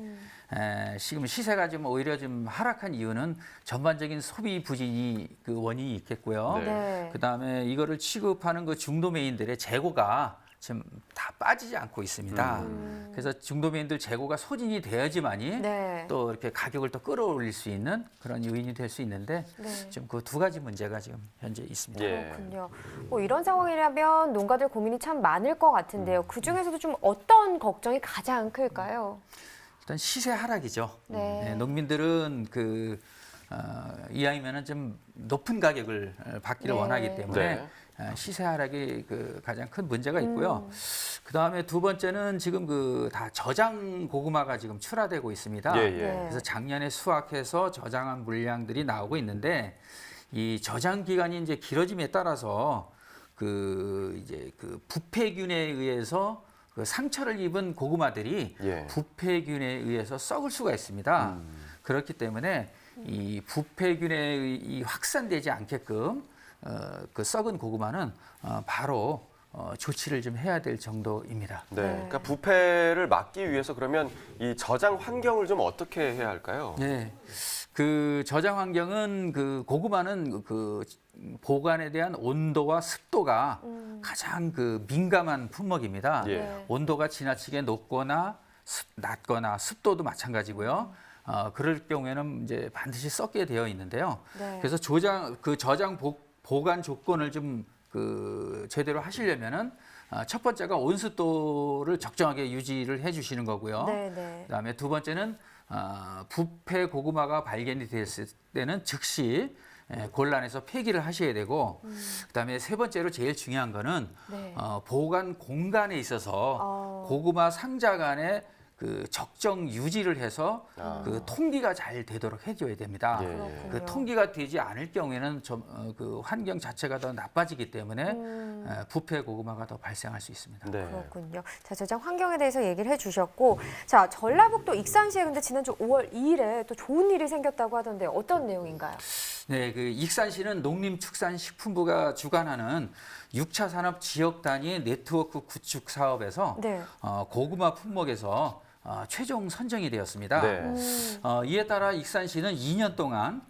지금 시세가 좀 오히려 좀 하락한 이유는 전반적인 소비 부진이 그 원인이 있겠고요. 그다음에 이거를 취급하는 그 중도매인들의 재고가 지금 다 빠지지 않고 있습니다. 그래서 중도매인들 재고가 소진이 돼야지만이 또 이렇게 가격을 또 끌어올릴 수 있는 그런 요인이 될 수 있는데 지금 그 두 가지 문제가 지금 현재 있습니다. 그렇군요. 뭐 이런 상황이라면 농가들 고민이 참 많을 것 같은데요. 그 중에서도 좀 어떤 걱정이 가장 클까요? 일단 시세 하락이죠. 농민들은 그 이왕이면은 좀 높은 가격을 받기를 원하기 때문에 시세 하락이 그 가장 큰 문제가 있고요. 그 다음에 두 번째는 지금 그 다 저장 고구마가 지금 출하되고 있습니다. 그래서 작년에 수확해서 저장한 물량들이 나오고 있는데 이 저장 기간이 이제 길어짐에 따라서 그 이제 그 부패균에 의해서 그 상처를 입은 고구마들이 부패균에 의해서 썩을 수가 있습니다. 그렇기 때문에 이 부패균에 확산되지 않게끔 그 썩은 고구마는 바로 조치를 좀 해야 될 정도입니다. 네, 그러니까 부패를 막기 위해서 그러면 이 저장 환경을 좀 어떻게 해야 할까요? 네, 그 저장 환경은 그 고구마는 그 보관에 대한 온도와 습도가 가장 그 민감한 품목입니다. 예. 온도가 지나치게 높거나 낮거나 습도도 마찬가지고요. 그럴 경우에는 이제 반드시 썩게 되어 있는데요. 네. 그래서 저장 보관 조건을 좀 그 제대로 하시려면은 첫 번째가 온습도를 적정하게 유지를 해주시는 거고요. 네. 그다음에 두 번째는 부패 고구마가 발견이 됐을 때는 즉시 곤란해서 폐기를 하셔야 되고, 그다음에 세 번째로 제일 중요한 거는 네. 보관 공간에 있어서 고구마 상자 간에 그 적정 유지를 해서 그 통기가 잘 되도록 해줘야 됩니다. 예. 그 통기가 되지 않을 경우에는 그 환경 자체가 더 나빠지기 때문에 부패 고구마가 더 발생할 수 있습니다. 네. 그렇군요. 자, 저장 환경에 대해서 얘기를 해주셨고, 자, 전라북도 익산시에 근데 지난주 5월 2일에 또 좋은 일이 생겼다고 하던데 어떤 내용인가요? 네, 그 익산시는 농림축산식품부가 주관하는 6차 산업 지역 단위 네트워크 구축 사업에서 네. 고구마 품목에서 최종 선정이 되었습니다. 네. 이에 따라 익산시는 2년 동안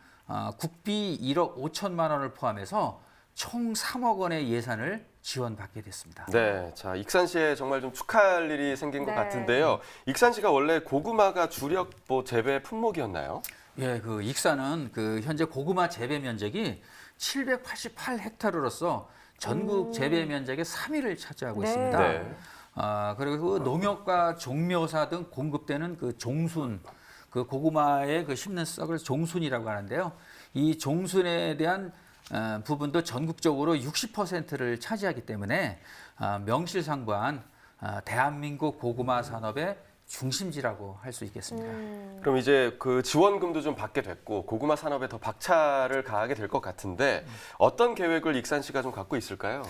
국비 1억 5천만 원을 포함해서 총 3억 원의 예산을 지원받게 됐습니다. 네, 자 익산시에 정말 좀 축하할 일이 생긴 것 네. 같은데요. 익산시가 원래 고구마가 주력 재배 품목이었나요? 예, 그 익산은 그 현재 고구마 재배 면적이 788헥타르로서 전국 재배 면적의 3위를 차지하고 네. 있습니다. 네. 그리고 그 농협과 종묘사 등 공급되는 그 종순, 그 고구마의 그 심는 썩을 종순이라고 하는데요. 이 종순에 대한 부분도 전국적으로 60%를 차지하기 때문에 명실상부한 대한민국 고구마 산업의 중심지라고 할 수 있겠습니다. 그럼 이제 그 지원금도 좀 받게 됐고 고구마 산업에 더 박차를 가하게 될 것 같은데 어떤 계획을 익산시가 좀 갖고 있을까요?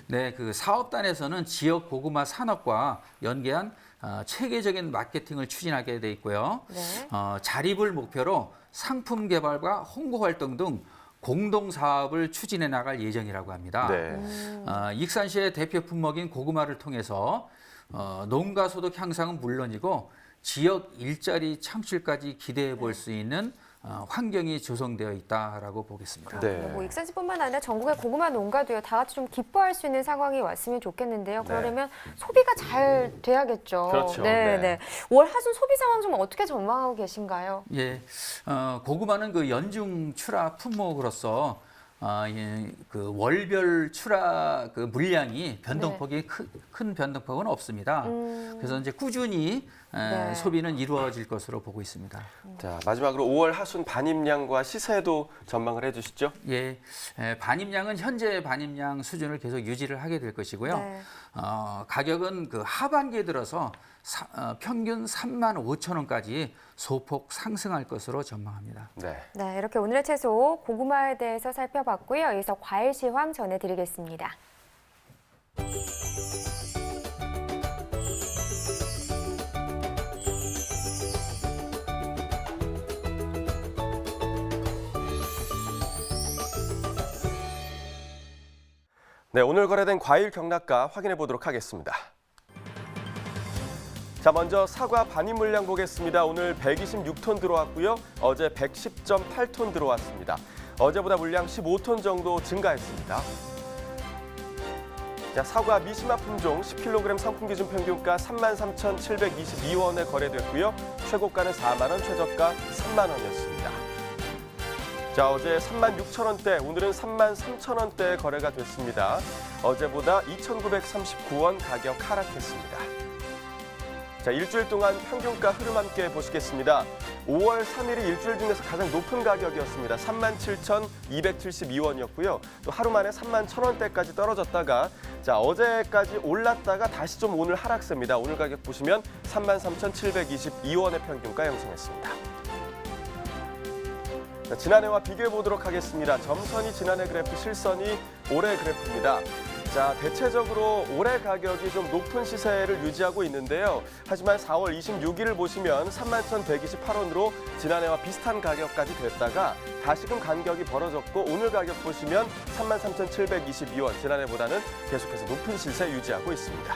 네, 그 사업단에서는 지역 고구마 산업과 연계한 체계적인 마케팅을 추진하게 돼 있고요. 네. 자립을 목표로 상품 개발과 홍보 활동 등 공동 사업을 추진해 나갈 예정이라고 합니다. 네. 익산시의 대표 품목인 고구마를 통해서 농가 소득 향상은 물론이고 지역 일자리 창출까지 기대해 볼 수 있는 환경이 조성되어 있다라고 보겠습니다. 네. 뭐 익산시뿐만 아니라 전국의 고구마 농가도요, 다 같이 좀 기뻐할 수 있는 상황이 왔으면 좋겠는데요. 그러려면 소비가 잘 돼야겠죠. 그렇죠. 네. 네. 올 하순 소비 상황 좀 어떻게 전망하고 계신가요? 예, 고구마는 그 연중 출하 품목으로서 그 월별 출하 그 물량이 변동폭이 큰 변동폭은 없습니다. 그래서 이제 꾸준히 네. 소비는 이루어질 것으로 보고 있습니다. 자 마지막으로 5월 하순 반입량과 시세도 전망을 해주시죠. 예, 반입량은 현재 반입량 수준을 계속 유지를 하게 될 것이고요. 네. 가격은 그 하반기에 들어서 평균 3만 5천 원까지 소폭 상승할 것으로 전망합니다. 네. 네, 이렇게 오늘의 채소 고구마에 대해서 살펴봤고요. 여기서 과일 시황 전해드리겠습니다. 네, 오늘 거래된 과일 경락가 확인해 보도록 하겠습니다. 자, 먼저 사과 반입 물량 보겠습니다. 오늘 126톤 들어왔고요. 어제 110.8톤 들어왔습니다. 어제보다 물량 15톤 정도 증가했습니다. 자, 사과 미시마 품종 10kg 상품 기준 평균가 33,722원에 거래됐고요. 최고가는 4만 원, 최저가 3만 원이었습니다. 자, 어제 36,000원대, 오늘은 33,000원대에 거래가 됐습니다. 어제보다 2,939원 가격 하락했습니다. 자, 일주일 동안 평균가 흐름 함께 보시겠습니다. 5월 3일이 일주일 중에서 가장 높은 가격이었습니다. 37,272원이었고요. 또 하루 만에 31,000원대까지 떨어졌다가 자, 어제까지 올랐다가 다시 좀 오늘 하락세입니다. 오늘 가격 보시면 33,722원의 평균가 형성했습니다. 자, 지난해와 비교해 보도록 하겠습니다. 점선이 지난해 그래프, 실선이 올해 그래프입니다. 자, 대체적으로 올해 가격이 좀 높은 시세를 유지하고 있는데요. 하지만 4월 26일을 보시면 31,128원으로 지난해와 비슷한 가격까지 됐다가 다시금 간격이 벌어졌고 오늘 가격 보시면 33,722원, 지난해보다는 계속해서 높은 시세 유지하고 있습니다.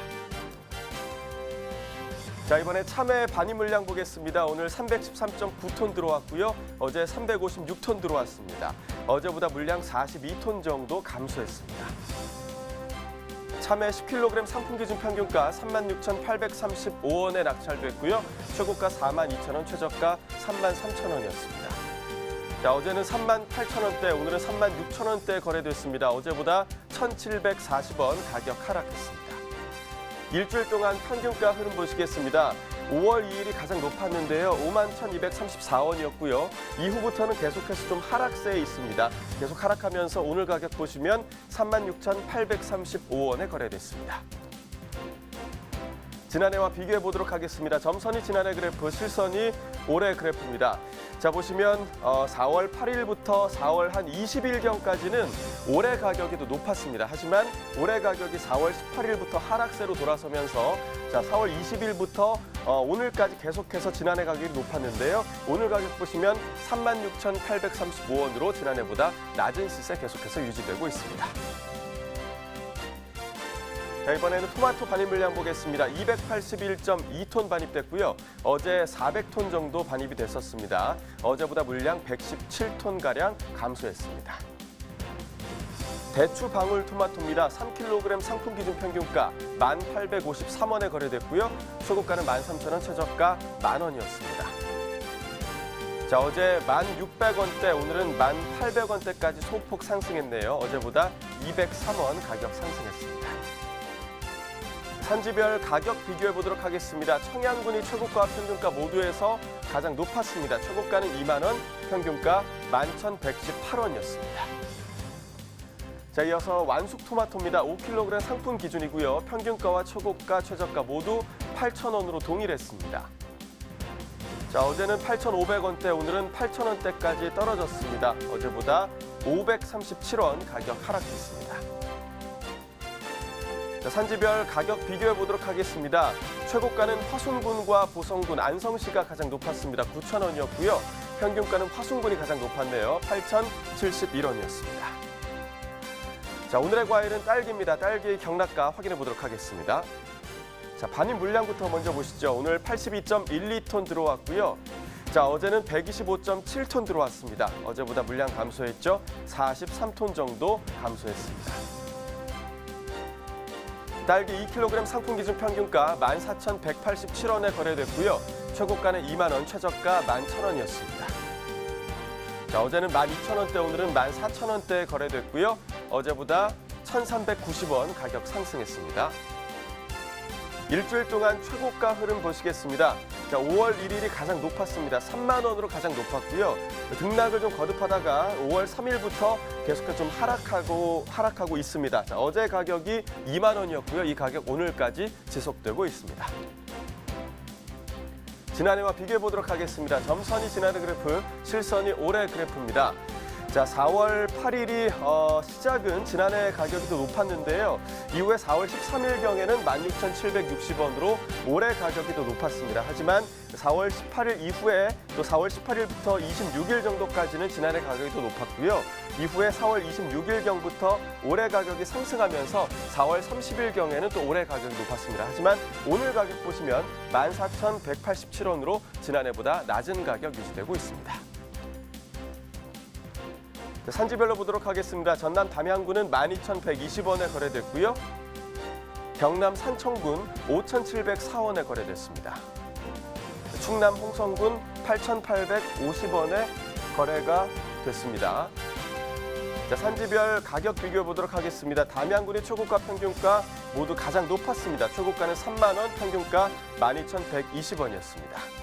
자, 이번에 참외 반입 물량 보겠습니다. 오늘 313.9톤 들어왔고요. 어제 356톤 들어왔습니다. 어제보다 물량 42톤 정도 감소했습니다. 참외 10kg 상품 기준 평균가 36,835원에 낙찰됐고요. 최고가 42,000원, 최저가 33,000원이었습니다. 자, 어제는 38,000원대, 오늘은 36,000원대 거래됐습니다. 어제보다 1,740원 가격 하락했습니다. 일주일 동안 평균가 흐름 보시겠습니다. 5월 2일이 가장 높았는데요. 51,234원이었고요. 이후부터는 계속해서 좀 하락세에 있습니다. 계속 하락하면서 오늘 가격 보시면 36,835원에 거래됐습니다. 지난해와 비교해 보도록 하겠습니다. 점선이 지난해 그래프, 실선이 올해 그래프입니다. 자, 보시면 4월 8일부터 4월 한 20일경까지는 올해 가격이 더 높았습니다. 하지만 올해 가격이 4월 18일부터 하락세로 돌아서면서 자, 4월 20일부터 오늘까지 계속해서 지난해 가격이 높았는데요. 오늘 가격 보시면 36,835원으로 지난해보다 낮은 시세 계속해서 유지되고 있습니다. 자, 이번에는 토마토 반입 물량 보겠습니다. 281.2톤 반입됐고요. 어제 400톤 정도 반입이 됐었습니다. 어제보다 물량 117톤가량 감소했습니다. 대추 방울 토마토입니다. 3kg 상품 기준 평균가 1,853원에 거래됐고요. 최고가는 13,000원, 최저가 10,000원이었습니다. 자, 어제 1,600원대, 오늘은 1,800원대까지 소폭 상승했네요. 어제보다 203원 가격 상승했습니다. 산지별 가격 비교해 보도록 하겠습니다. 청양군이 최고가 평균가 모두에서 가장 높았습니다. 최고가는 2만 원, 평균가 11,118원이었습니다. 자, 이어서 완숙 토마토입니다. 5kg 상품 기준이고요. 평균가와 최고가, 최저가 모두 8,000원으로 동일했습니다. 자, 어제는 8,500원대, 오늘은 8,000원대까지 떨어졌습니다. 어제보다 537원 가격 하락했습니다. 자, 산지별 가격 비교해 보도록 하겠습니다. 최고가는 화순군과 보성군, 안성시가 가장 높았습니다. 9,000원이었고요. 평균가는 화순군이 가장 높았네요. 8,071원이었습니다. 자, 오늘의 과일은 딸기입니다. 딸기 경락가 확인해 보도록 하겠습니다. 자, 반입 물량부터 먼저 보시죠. 오늘 82.12톤 들어왔고요. 자, 어제는 125.7톤 들어왔습니다. 어제보다 물량 감소했죠. 43톤 정도 감소했습니다. 딸기 2kg 상품 기준 평균가 14,187원에 거래됐고요. 최고가는 2만 원, 최저가 11,000원이었습니다. 자, 어제는 12,000원대, 오늘은 14,000원대에 거래됐고요. 어제보다 1,390원 가격 상승했습니다. 일주일 동안 최고가 흐름 보시겠습니다. 자, 5월 1일이 가장 높았습니다. 3만 원으로 가장 높았고요. 등락을 좀 거듭하다가 5월 3일부터 계속해서 좀 하락하고 있습니다. 자, 어제 가격이 2만 원이었고요. 이 가격 오늘까지 지속되고 있습니다. 지난해와 비교해 보도록 하겠습니다. 점선이 지난해 그래프, 실선이 올해 그래프입니다. 자, 4월 8일이 시작은 지난해 가격이 더 높았는데요. 이후에 4월 13일경에는 16,760원으로 올해 가격이 더 높았습니다. 하지만 4월 18일 이후에 또 4월 18일부터 26일 정도까지는 지난해 가격이 더 높았고요. 이후에 4월 26일경부터 올해 가격이 상승하면서 4월 30일경에는 또 올해 가격이 높았습니다. 하지만 오늘 가격 보시면 14,187원으로 지난해보다 낮은 가격 유지되고 있습니다. 산지별로 보도록 하겠습니다. 전남 담양군은 12,120원에 거래됐고요. 경남 산청군 5,704원에 거래됐습니다. 충남 홍성군 8,850원에 거래가 됐습니다. 자, 산지별 가격 비교해 보도록 하겠습니다. 담양군의 최고가 평균가 모두 가장 높았습니다. 최고가는 3만 원, 평균가 12,120원이었습니다.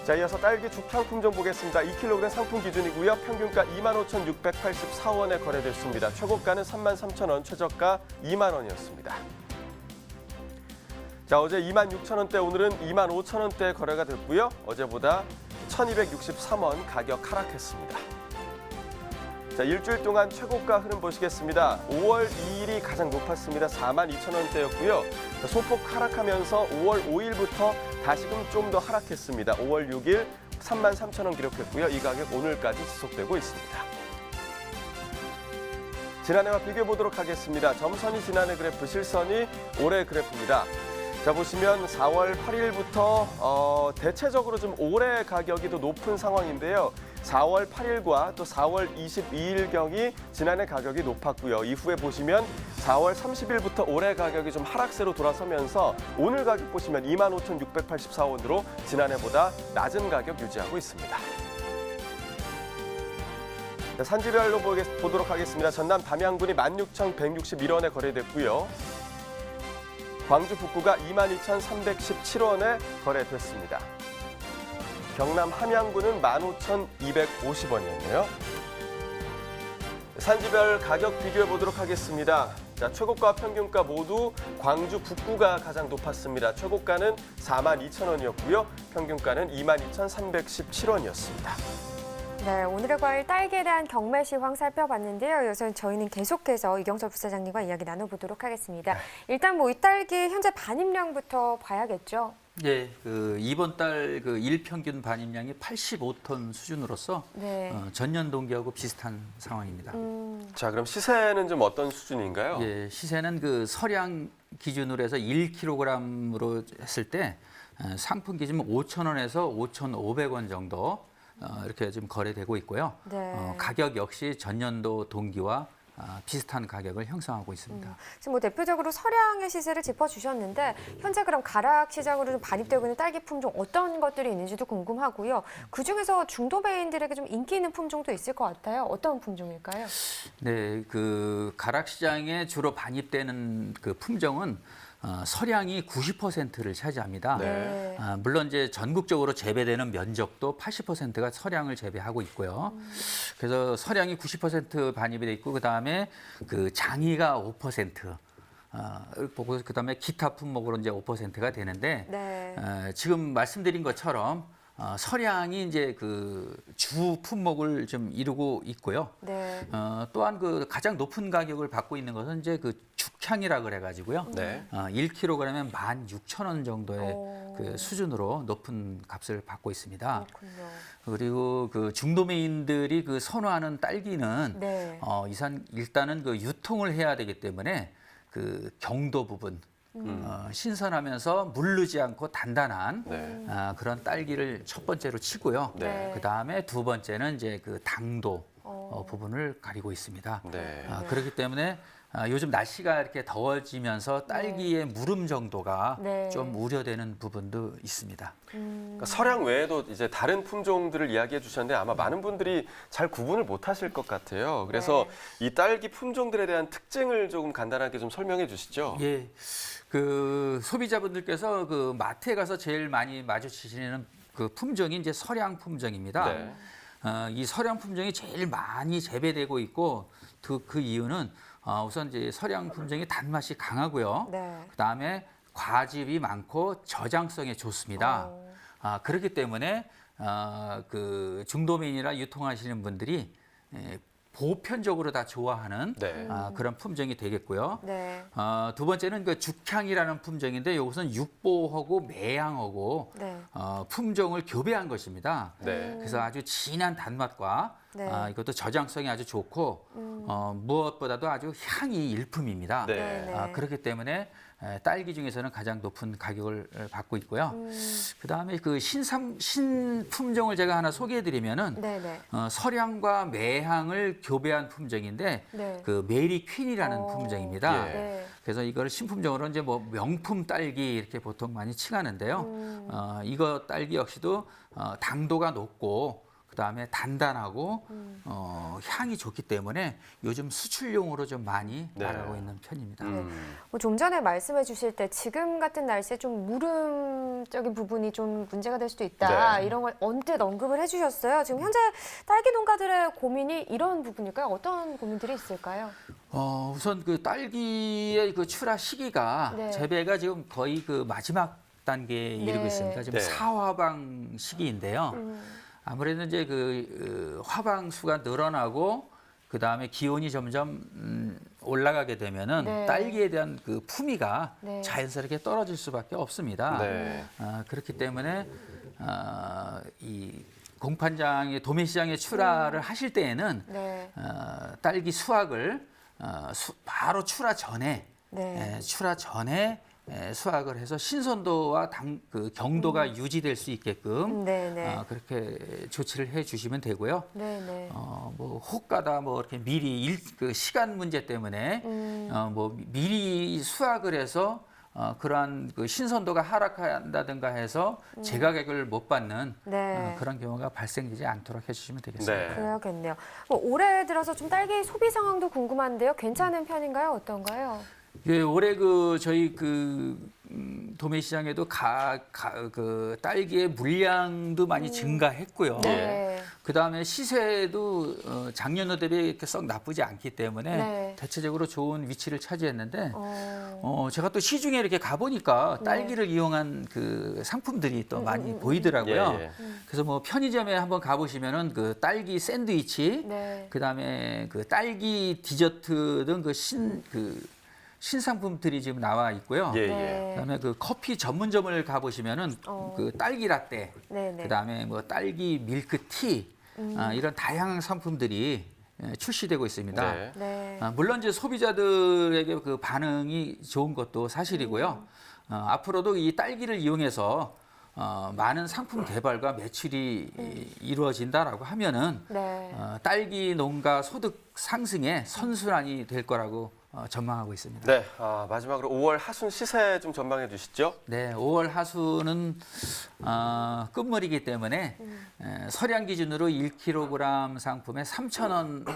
자, 이어서 딸기 죽향 품종 보겠습니다. 2kg 상품 기준이고요. 평균가 25,684원에 거래됐습니다. 최고가는 33,000원, 최저가 2만 원이었습니다. 자, 어제 26,000원대, 오늘은 25,000원대 거래가 됐고요. 어제보다 1,263원 가격 하락했습니다. 자, 일주일 동안 최고가 흐름 보시겠습니다. 5월 2일이 가장 높았습니다. 42,000원대였고요. 자, 소폭 하락하면서 5월 5일부터 다시금 좀 더 하락했습니다. 5월 6일 33,000원 기록했고요. 이 가격 오늘까지 지속되고 있습니다. 지난해와 비교해 보도록 하겠습니다. 점선이 지난해 그래프, 실선이 올해 그래프입니다. 자, 보시면 4월 8일부터 대체적으로 좀 올해 가격이 더 높은 상황인데요. 4월 8일과 또 4월 22일경이 지난해 가격이 높았고요. 이후에 보시면 4월 30일부터 올해 가격이 좀 하락세로 돌아서면서 오늘 가격 보시면 25,684원으로 지난해보다 낮은 가격 유지하고 있습니다. 자, 산지별로 보도록 하겠습니다. 전남 담양군이 16,161원에 거래됐고요. 광주 북구가 22,317원에 거래됐습니다. 경남 함양군은 15,250원이었네요. 산지별 가격 비교해 보도록 하겠습니다. 자, 최고가 평균가 모두 광주 북구가 가장 높았습니다. 최고가는 42,000원이었고요. 평균가는 22,317원이었습니다. 네, 오늘의 과일 딸기에 대한 경매 시황 살펴봤는데요. 여기서 저희는 계속해서 이경철 부사장님과 이야기 나눠보도록 하겠습니다. 일단 이 딸기 현재 반입량부터 봐야겠죠. 예, 이번 달 일평균 반입량이 85톤 수준으로서 네. 전년 동기하고 비슷한 상황입니다. 자, 그럼 시세는 좀 어떤 수준인가요? 예, 시세는 서량 기준으로 해서 1kg으로 했을 때 상품 기준 5,000원에서 5,500원 정도 이렇게 지금 거래되고 있고요. 네. 가격 역시 전년도 동기와 비슷한 가격을 형성하고 있습니다. 지금 대표적으로 서량의 시세를 짚어주셨는데 현재 그럼 가락 시장으로 좀 반입되고 있는 딸기 품종 어떤 것들이 있는지도 궁금하고요. 그중에서 중도배인들에게 좀 인기 있는 품종도 있을 것 같아요. 어떤 품종일까요? 네, 가락 시장에 주로 반입되는 품종은 서량이 90%를 차지합니다. 네. 물론 이제 전국적으로 재배되는 면적도 80%가 서량을 재배하고 있고요. 그래서 서량이 90% 반입이 돼 있고 그다음에 장이가 5%. 보고 그다음에 기타 품목으로 이제 5%가 되는데 네. 지금 말씀드린 것처럼 서량이 이제 주 품목을 좀 이루고 있고요. 네. 또한 가장 높은 가격을 받고 있는 것은 이제 죽향이라 그래가지고요. 네. 1kg에 16,000원 정도의 수준으로 높은 값을 받고 있습니다. 그렇군요. 그리고 중도매인들이 선호하는 딸기는 네. 일단은 유통을 해야 되기 때문에 경도 부분. 신선하면서 물르지 않고 단단한 네. 그런 딸기를 첫 번째로 치고요. 네. 그다음에 두 번째는 이제 당도 부분을 가리고 있습니다. 네. 그렇기 때문에 요즘 날씨가 이렇게 더워지면서 딸기의 무름 정도가 네. 좀 우려되는 부분도 있습니다. 그러니까 서량 외에도 이제 다른 품종들을 이야기해 주셨는데 아마 많은 분들이 잘 구분을 못 하실 것 같아요. 그래서 이 딸기 품종들에 대한 특징을 조금 간단하게 좀 설명해 주시죠. 예. 소비자분들께서 마트에 가서 제일 많이 마주치시는 품종이 이제 서량 품종입니다. 네. 이 서량 품종이 제일 많이 재배되고 있고 그 이유는 우선 이제 서량 품종이 단맛이 강하고요. 네. 그다음에 과즙이 많고 저장성에 좋습니다. 그렇기 때문에 중도매인이나 유통하시는 분들이 보편적으로 다 좋아하는 네. 그런 품종이 되겠고요. 네. 두 번째는 죽향이라는 품종인데 이것은 육보하고 매향하고 네. 품종을 교배한 것입니다. 네. 그래서 아주 진한 단맛과 네. 이것도 저장성이 아주 좋고 무엇보다도 아주 향이 일품입니다. 네. 그렇기 때문에 딸기 중에서는 가장 높은 가격을 받고 있고요. 그다음에 신품종을 제가 하나 소개해드리면은 네네. 서량과 매향을 교배한 품종인데 네. 메리 퀸이라는 품종입니다. 예. 네. 그래서 이걸 신품종으로 이제 명품 딸기 이렇게 보통 많이 칭하는데요. 이거 딸기 역시도 당도가 높고 그다음에 단단하고 향이 좋기 때문에 요즘 수출용으로 좀 많이 나가고 있는 편입니다. 좀 전에 말씀해 주실 때 지금 같은 날씨에 좀 무름적인 부분이 좀 문제가 될 수도 있다. 네. 이런 걸 언뜻 언급을 해주셨어요. 지금 현재 딸기 농가들의 고민이 이런 부분일까요? 어떤 고민들이 있을까요? 우선 딸기의 출하 시기가 네. 재배가 지금 거의 마지막 단계에 이르고 네. 있습니다. 지금 네. 사화방 시기인데요. 아무래도 이제 화방 수가 늘어나고 그다음에 기온이 점점 올라가게 되면은 네. 딸기에 대한 그 품위가 네. 자연스럽게 떨어질 수밖에 없습니다. 네. 그렇기 때문에 이 공판장의 도매시장에 출하를 하실 때에는 네. 딸기 수확을 바로 출하 전에 네. 수확을 해서 신선도와 그 경도가 유지될 수 있게끔 네네. 그렇게 조치를 해주시면 되고요. 네네. 뭐 혹가다 뭐 이렇게 미리 그 시간 문제 때문에 뭐 미리 수확을 해서 그러한 그 신선도가 하락한다든가 해서 재가격을 못 받는 네. 그런 경우가 발생되지 않도록 해주시면 되겠습니다. 네. 그래야겠네요. 뭐 올해 들어서 좀 딸기 소비 상황도 궁금한데요. 괜찮은 편인가요? 어떤가요? 예, 올해 그 저희 그 도매시장에도 그 딸기의 물량도 많이 증가했고요. 네. 그다음에 시세도 작년에 대비 이렇게 썩 나쁘지 않기 때문에 네. 대체적으로 좋은 위치를 차지했는데 제가 또 시중에 이렇게 가보니까 딸기를 이용한 그 상품들이 또 많이 보이더라고요. 예, 예. 그래서 뭐 편의점에 한번 가보시면은 그 딸기 샌드위치, 네. 그다음에 그 딸기 디저트 등 신상품들이 지금 나와 있고요. 예, 예. 네. 그다음에 그 커피 전문점을 가보시면은 그 딸기 라떼, 네네. 그다음에 뭐 딸기 밀크티 이런 다양한 상품들이 출시되고 있습니다. 네. 네. 물론 이제 소비자들에게 그 반응이 좋은 것도 사실이고요. 앞으로도 이 딸기를 이용해서 많은 상품 개발과 매출이 이루어진다라고 하면은 네. 딸기 농가 소득 상승의 선순환이 될 거라고 전망하고 있습니다. 네, 마지막으로 5월 하순 시세 좀 전망해 주시죠. 네, 5월 하순은 끝물이기 때문에 서량 기준으로 1kg 상품에 3,000원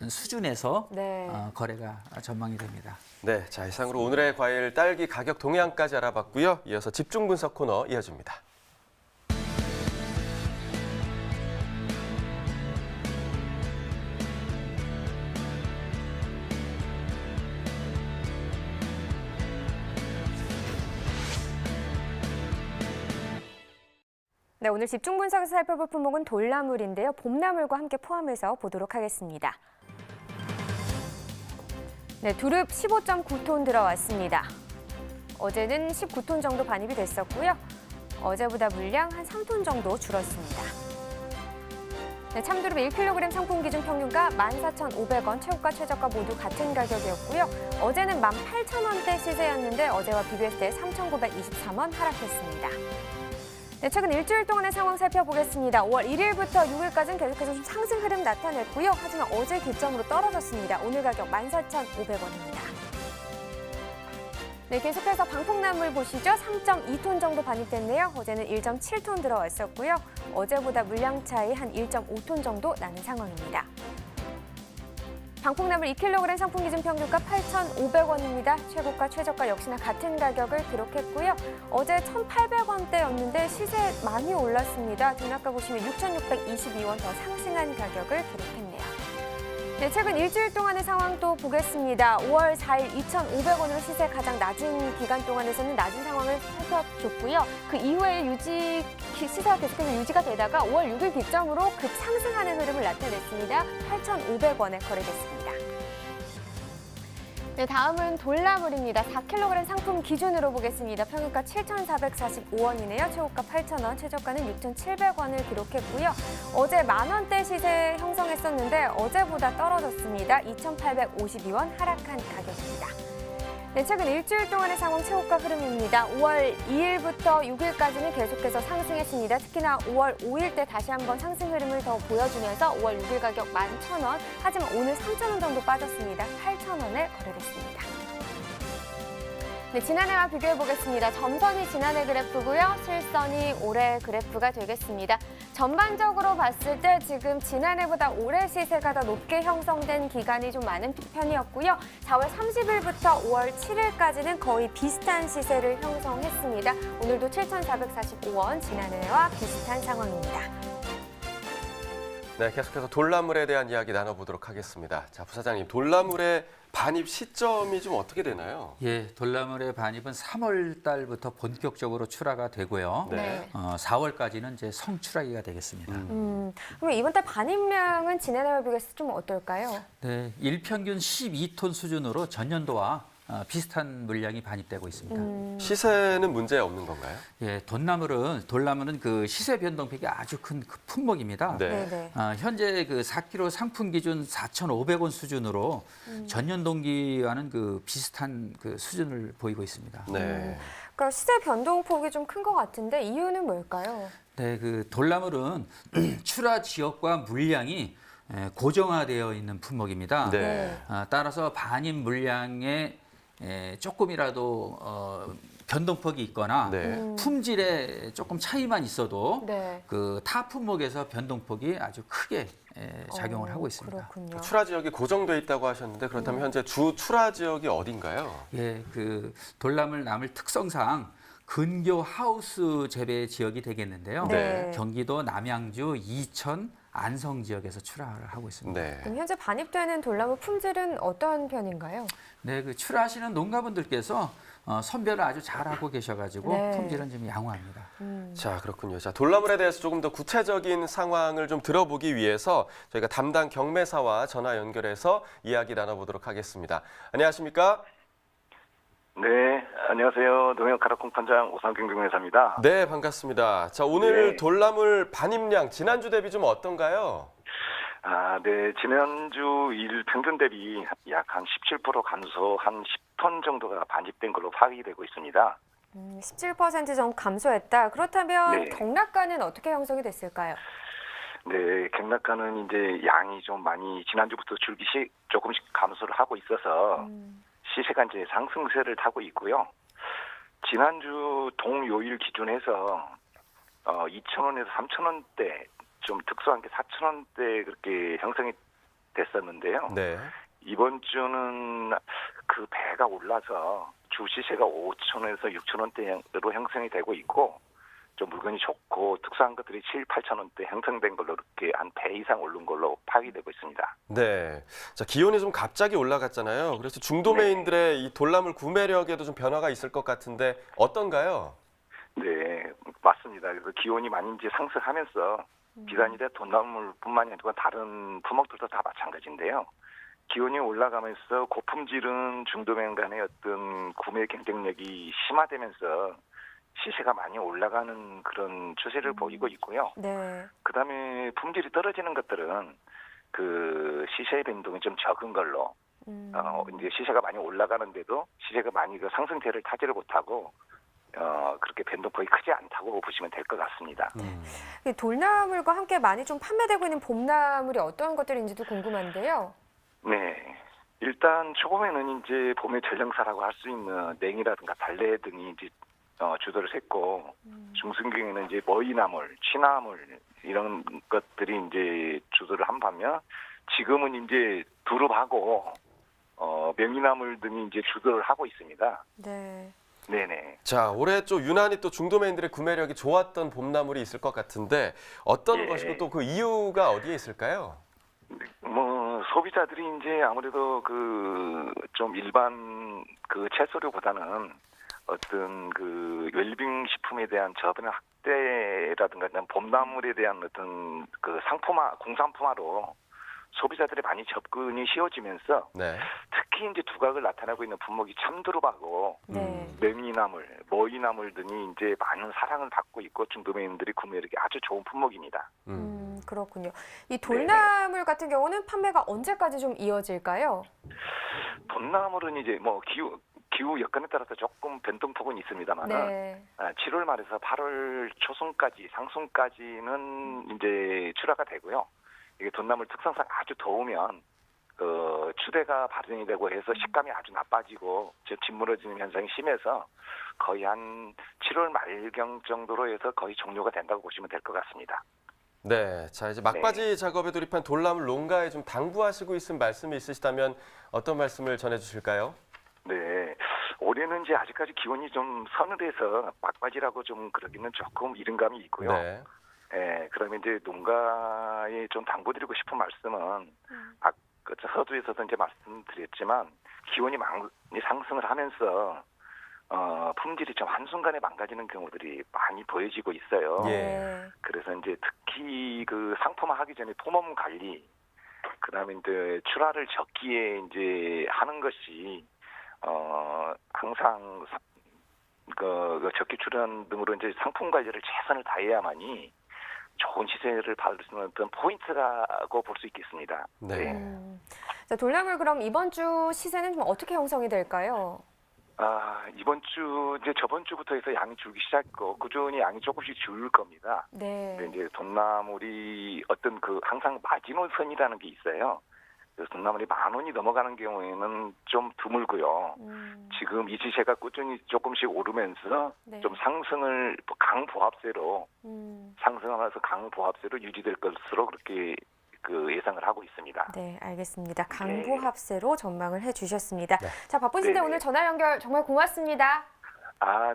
수준에서 네. 거래가 전망이 됩니다. 네, 자 이상으로 오늘의 과일 딸기 가격 동향까지 알아봤고요. 이어서 집중 분석 코너 이어집니다. 네, 오늘 집중 분석에서 살펴볼 품목은 돌나물인데요. 봄나물과 함께 포함해서 보도록 하겠습니다. 네, 두릅 15.9톤 들어왔습니다. 어제는 19톤 정도 반입이 됐었고요. 어제보다 물량 한 3톤 정도 줄었습니다. 네, 참두릅 1kg 상품 기준 평균가 14,500원, 최고가 최저가 모두 같은 가격이었고요. 어제는 18,000원대 시세였는데 어제와 비교했을 때 3,923원 하락했습니다. 네, 최근 일주일 동안의 상황 살펴보겠습니다. 5월 1일부터 6일까지는 계속해서 좀 상승 흐름 나타냈고요. 하지만 어제 기점으로 떨어졌습니다. 오늘 가격 14,500원입니다. 네, 계속해서 방풍나물 보시죠. 3.2톤 정도 반입됐네요. 어제는 1.7톤 들어왔었고요. 어제보다 물량 차이 한 1.5톤 정도 나는 상황입니다. 방풍나물 2kg 상품 기준 평균가 8,500원입니다. 최고가, 최저가 역시나 같은 가격을 기록했고요. 어제 1,800원대였는데 시세 많이 올랐습니다. 등락가 보시면 6,622원 더 상승한 가격을 기록했네요. 네, 최근 일주일 동안의 상황 또 보겠습니다. 5월 4일 2,500원으로 시세 가장 낮은 기간 동안에서는 낮은 상황을 살펴줬고요. 그 이후에 시세가 계속해서 유지가 되다가 5월 6일 기점으로 급상승하는 흐름을 나타냈습니다. 8,500원에 거래됐습니다. 네, 다음은 돌나물입니다. 4kg 상품 기준으로 보겠습니다. 평균가 7,445원이네요. 최고가 8,000원, 최저가는 6,700원을 기록했고요. 어제 만원대 시세 형성했었는데 어제보다 떨어졌습니다. 2,852원 하락한 가격입니다. 네, 최근 일주일 동안의 상황 최고가 흐름입니다. 5월 2일부터 6일까지는 계속해서 상승했습니다. 특히나 5월 5일 때 다시 한번 상승 흐름을 더 보여주면서 5월 6일 가격 11,000원, 하지만 오늘 3,000원 정도 빠졌습니다. 8,000원에 거래됐습니다. 네, 지난해와 비교해보겠습니다. 점선이 지난해 그래프고요. 실선이 올해 그래프가 되겠습니다. 전반적으로 봤을 때 지금 지난해보다 올해 시세가 더 높게 형성된 기간이 좀 많은 편이었고요. 4월 30일부터 5월 7일까지는 거의 비슷한 시세를 형성했습니다. 오늘도 7,445원, 지난해와 비슷한 상황입니다. 네, 계속해서 돌나물에 대한 이야기 나눠보도록 하겠습니다. 자, 부사장님, 돌나물의 반입 시점이 좀 어떻게 되나요? 예, 돌나물의 반입은 3월 달부터 본격적으로 출하가 되고요. 네. 4월까지는 이제 성출하기가 되겠습니다. 그럼 이번 달 반입량은 지난해와 비교해서 좀 어떨까요? 네, 일평균 12톤 수준으로 전년도와 비슷한 물량이 반입되고 있습니다. 시세는 문제 없는 건가요? 예, 돌나물은 그 시세 변동폭이 아주 큰 그 품목입니다. 네. 네네. 현재 그 4kg 상품 기준 4,500원 수준으로 전년 동기와는 그 비슷한 그 수준을 보이고 있습니다. 네. 그러니까 시세 변동폭이 좀 큰 것 같은데 이유는 뭘까요? 네, 그 돌나물은 출하 지역과 물량이 고정화되어 있는 품목입니다. 네. 따라서 반입 물량에 조금이라도 변동폭이 있거나 네. 품질에 조금 차이만 있어도 네. 그 타 품목에서 변동폭이 아주 크게 작용을 하고 있습니다. 그렇군요. 출하 지역이 고정돼 있다고 하셨는데 그렇다면 현재 주 출하 지역이 어딘가요? 예, 그 돌나물 나물 특성상 근교 하우스 재배 지역이 되겠는데요. 네. 경기도 남양주, 이천, 안성 지역에서 출하를 하고 있습니다. 네. 그럼 현재 반입되는 돌나물 품질은 어떤 편인가요? 네, 그 출하하시는 농가분들께서 선별을 아주 잘하고 계셔가지고 네. 품질은 좀 양호합니다. 자, 그렇군요. 자, 돌나물에 대해서 조금 더 구체적인 상황을 좀 들어보기 위해서 저희가 담당 경매사와 전화 연결해서 이야기 나눠보도록 하겠습니다. 안녕하십니까? 네, 안녕하세요. 농협 가락콩 판장 오상경 경매사입니다. 네, 반갑습니다. 자, 오늘 네. 돌나물 반입량 지난주 대비 좀 어떤가요? 네, 지난주 일 평균 대비 약 한 17% 감소, 한 10톤 정도가 반입된 걸로 파악이 되고 있습니다. 17% 정도 감소했다. 그렇다면 네. 경락가는 어떻게 형성이 됐을까요? 네, 경락가는 이제 양이 좀 많이 지난주부터 조금씩 감소를 하고 있어서 시세가 이제 상승세를 타고 있고요. 지난주 동요일 기준해서 2,000원에서 3,000원대 좀 특수한 게 4,000원대 그렇게 형성이 됐었는데요. 네. 이번 주는 그 배가 올라서 주 시세가 5,000원에서 6,000원대로 형성이 되고 있고 좀 물건이 좋고 특수한 것들이 7, 8,000원대 형성된 걸로 이렇게 한 배 이상 오른 걸로 파악이 되고 있습니다. 네. 자, 기온이 좀 갑자기 올라갔잖아요. 그래서 중도매인들의 이 돌나물 구매력에도 좀 변화가 있을 것 같은데 어떤가요? 네, 맞습니다. 그래서 기온이 많이 이제 상승하면서 비단이래 돌나물뿐만이 아니라 다른 품목들도 다 마찬가지인데요. 기온이 올라가면서 고품질은 중도매인 간의 어떤 구매 경쟁력이 심화되면서 시세가 많이 올라가는 그런 추세를 보이고 있고요. 네. 그다음에 품질이 떨어지는 것들은 그 시세 변동이 좀 적은 걸로 이제 시세가 많이 올라가는데도 시세가 많이 그 상승세를 타지를 못하고 그렇게 변동폭이 크지 않다고 보시면 될 것 같습니다. 이 돌나물과 함께 많이 좀 판매되고 있는 봄나물이 어떤 것들인지도 궁금한데요. 네. 일단 초봄에는 이제 봄의 전령사라고 할 수 있는 냉이라든가 달래 등이 이제 주도를 했고 중순경에는 이제 머위나물, 취나물 이런 것들이 이제 주도를 한 반면 지금은 이제 두릅하고 명이나물 등이 이제 주도를 하고 있습니다. 네. 네네. 자, 올해 좀 유난히 또 중도매인들의 구매력이 좋았던 봄나물이 있을 것 같은데 어떤 예. 것이고 또 그 이유가 어디에 있을까요? 뭐 소비자들이 이제 아무래도 그 좀 일반 그 채소류보다는 어떤 그 웰빙 식품에 대한 저변의 확대라든가 봄나물에 대한 어떤 그 공산품화로 소비자들이 많이 접근이 쉬워지면서 네. 특히 이제 두각을 나타내고 있는 품목이 참두릅하고 네. 명이나물, 머위나물 등이 이제 많은 사랑을 받고 있고 중도매인들이 구매력이 아주 좋은 품목입니다. 그렇군요. 이 돌나물 같은 경우는 판매가 언제까지 좀 이어질까요? 돌나물은 이제 뭐 기후 여건에 따라서 조금 변동폭은 있습니다만 네. 7월 말에서 8월 초순까지 상순까지는 이제 출하가 되고요. 이게 돌나물 특성상 아주 더우면 추대가 발현이 되고 해서 식감이 아주 나빠지고 짓무러지는 현상이 심해서 거의 한 7월 말경 정도로 해서 거의 종료가 된다고 보시면 될 것 같습니다. 네, 자 이제 막바지 작업에 돌입한 돌나물 농가에 좀 당부하시고 있는 말씀이 있으시다면 어떤 말씀을 전해주실까요? 네, 올해는 이제 아직까지 기온이 좀 서늘해서 막바지라고 좀 그러기는 조금 이른 감이 있고요. 네. 그러면 이제 농가의 좀 당부드리고 싶은 말씀은 그 서두에서도 이제 말씀드렸지만 기온이 많이 상승을 하면서 품질이 좀 한순간에 망가지는 경우들이 많이 보여지고 있어요. 예. 그래서 이제 특히 그 상품화하기 전에 품업 관리, 그다음에 이제 출하를 적기에 이제 하는 것이 항상 그 적기 출연 등으로 이제 상품 관리를 최선을 다해야만이 좋은 시세를 받을 수 있는 어떤 포인트라고 볼 수 있겠습니다. 네. 자, 돌나물 그럼 이번 주 시세는 좀 어떻게 형성이 될까요? 이번 주 이제 저번 주부터 해서 양이 줄기 시작했고 꾸준히 양이 조금씩 줄 겁니다. 네. 근데 이제 돈나물이 어떤 그 항상 마지노선이라는 게 있어요. 그래서 돈나물이 10,000원이 넘어가는 경우에는 좀 드물고요. 지금 이 시세가 꾸준히 조금씩 오르면서 네. 좀 상승을 강보합세로 상승하면서 강보합세로 유지될 것으로 그렇게 그 예상을 하고 있습니다. 네, 알겠습니다. 강보합세로 전망을 해주셨습니다. 네. 자, 바쁘신데 네네. 오늘 전화 연결 정말 고맙습니다.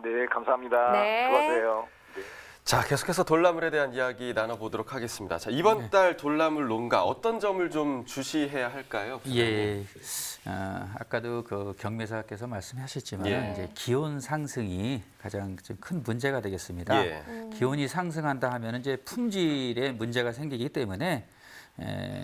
네, 감사합니다. 네. 수고하세요. 네. 자, 계속해서 돌나물에 대한 이야기 나눠보도록 하겠습니다. 자, 이번 달 돌나물 농가 어떤 점을 좀 주시해야 할까요? 예, 아까도 그 경매사께서 말씀하셨지만 예. 이제 기온 상승이 가장 좀 큰 문제가 되겠습니다. 예. 기온이 상승한다 하면 이제 품질에 문제가 생기기 때문에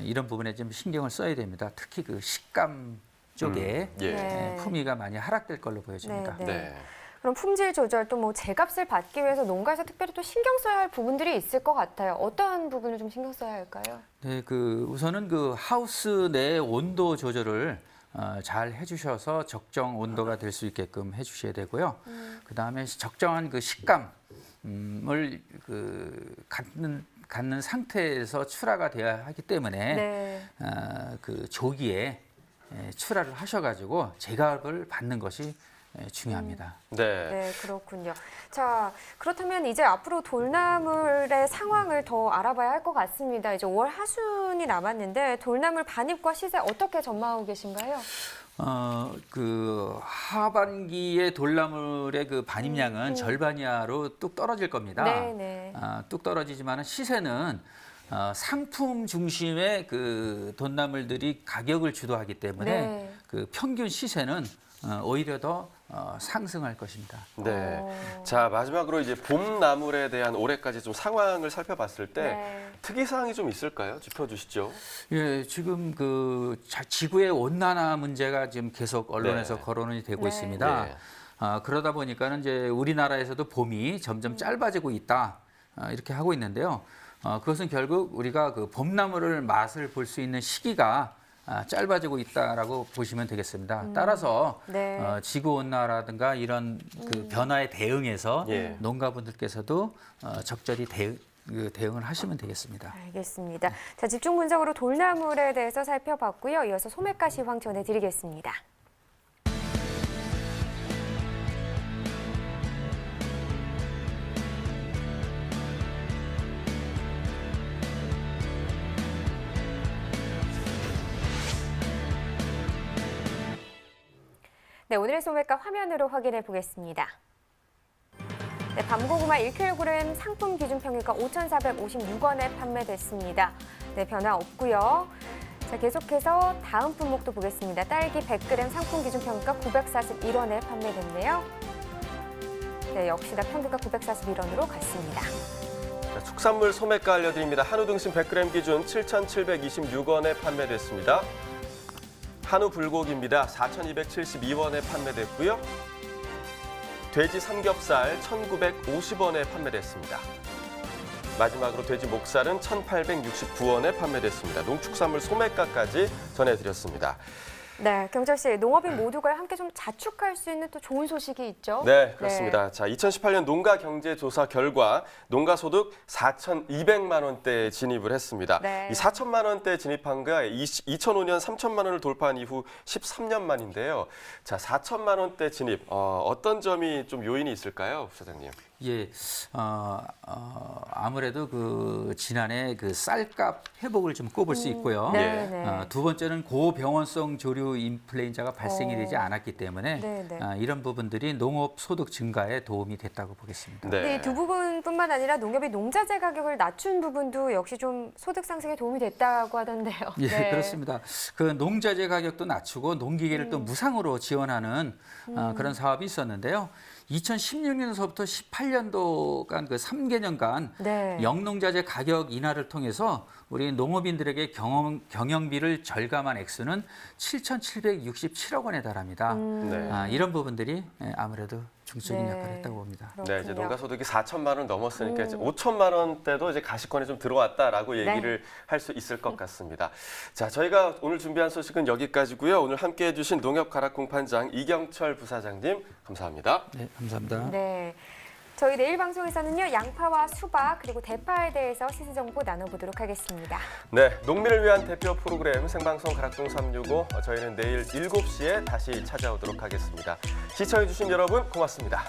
이런 부분에 좀 신경을 써야 됩니다. 특히 그 식감 쪽에 예. 네. 품위가 많이 하락될 걸로 보여집니다. 네, 네. 그럼 품질 조절 또 뭐 제값을 받기 위해서 농가에서 특별히 또 신경 써야 할 부분들이 있을 것 같아요. 어떤 부분을 좀 신경 써야 할까요? 네, 그 우선은 그 하우스 내 온도 조절을 잘 해주셔서 적정 온도가 될 수 있게끔 해주셔야 되고요. 그 다음에 적정한 그 식감을 그 갖는 상태에서 출하가 되어야 하기 때문에 네. 그 조기에 출하를 하셔가지고 제값을 받는 것이 중요합니다. 네. 네, 그렇군요. 자, 그렇다면 이제 앞으로 돌나물의 상황을 더 알아봐야 할 것 같습니다. 이제 5월 하순이 남았는데 돌나물 반입과 시세 어떻게 전망하고 계신가요? 그 하반기에 돌나물의 그 반입량은 절반 이하로 뚝 떨어질 겁니다. 네. 뚝 떨어지지만 시세는 상품 중심의 그 돈나물들이 가격을 주도하기 때문에 네. 그 평균 시세는 오히려 더 상승할 것입니다. 네. 자, 마지막으로 이제 봄나물에 대한 올해까지 좀 상황을 살펴봤을 때 네. 특이사항이 좀 있을까요? 짚어주시죠. 예, 지금 그 지구의 온난화 문제가 지금 계속 언론에서 네. 거론이 되고 네. 있습니다. 네. 그러다 보니까는 이제 우리나라에서도 봄이 점점 짧아지고 있다 이렇게 하고 있는데요. 그것은 결국 우리가 그 봄나물을 맛을 볼 수 있는 시기가 짧아지고 있다라고 보시면 되겠습니다. 따라서 네. 지구 온난화라든가 이런 그 변화에 대응해서 예. 농가분들께서도 적절히 대응을 하시면 되겠습니다. 알겠습니다. 자, 집중 분석으로 돌나물에 대해서 살펴봤고요. 이어서 소매가 시황 전해드리겠습니다. 네, 오늘의 소매가 화면으로 확인해 보겠습니다. 네, 밤고구마 1kg 상품 기준 평균가 5,456원에 판매됐습니다. 네, 변화 없고요. 자, 계속해서 다음 품목도 보겠습니다. 딸기 100g 상품 기준 평균가 941원에 판매됐네요. 네, 역시나 평균가 941원으로 갔습니다. 자, 축산물 소매가 알려드립니다. 한우 등심 100g 기준 7,726원에 판매됐습니다. 한우 불고기입니다. 4,272원에 판매됐고요. 돼지 삼겹살 1,950원에 판매됐습니다. 마지막으로 돼지 목살은 1,869원에 판매됐습니다. 농축산물 소매가까지 전해드렸습니다. 네, 경철 씨, 농업인 모두가 함께 좀 자축할 수 있는 또 좋은 소식이 있죠? 네, 그렇습니다. 자, 2018년 농가 경제조사 결과 농가 소득 4,200만 원대에 진입을 했습니다. 네. 이 4천만 원대 진입한 게 2005년 3천만 원을 돌파한 이후 13년 만인데요. 자, 4천만 원대 진입 어떤 점이 좀 요인이 있을까요, 부사장님? 예, 아무래도 그 지난해 그 쌀값 회복을 좀 꼽을 수 있고요. 네. 두 번째는 고병원성 조류 인플루엔자가 발생이 되지 않았기 때문에 네. 이런 부분들이 농업 소득 증가에 도움이 됐다고 보겠습니다. 네, 두 부분 부분뿐만 아니라 농협이 농자재 가격을 낮춘 부분도 역시 좀 소득 상승에 도움이 됐다고 하던데요. 예, 네. 그렇습니다. 그 농자재 가격도 낮추고 농기계를 또 무상으로 지원하는 그런 사업이 있었는데요. 2016년서부터 18년도간 그 3개년간 네. 영농자재 가격 인하를 통해서 우리 농업인들에게 경영비를 절감한 액수는 7,767억 원에 달합니다. 네. 이런 부분들이 아무래도 중적인 네. 역할을 했다고 봅니다. 네, 이제 농가 소득이 4천만 원 넘었으니까 이제 5천만 원대도 이제 가시권이 좀 들어왔다라고 얘기를 할 수 있을 것 같습니다. 자, 저희가 오늘 준비한 소식은 여기까지고요. 오늘 함께해 주신 농협 가락공판장 이경철 부사장님 감사합니다. 네, 감사합니다. 네. 저희 내일 방송에서는요, 양파와 수박 그리고 대파에 대해서 시세 정보 나눠보도록 하겠습니다. 네, 농민을 위한 대표 프로그램 생방송 가락동 365 저희는 내일 7시에 다시 찾아오도록 하겠습니다. 시청해 주신 여러분 고맙습니다.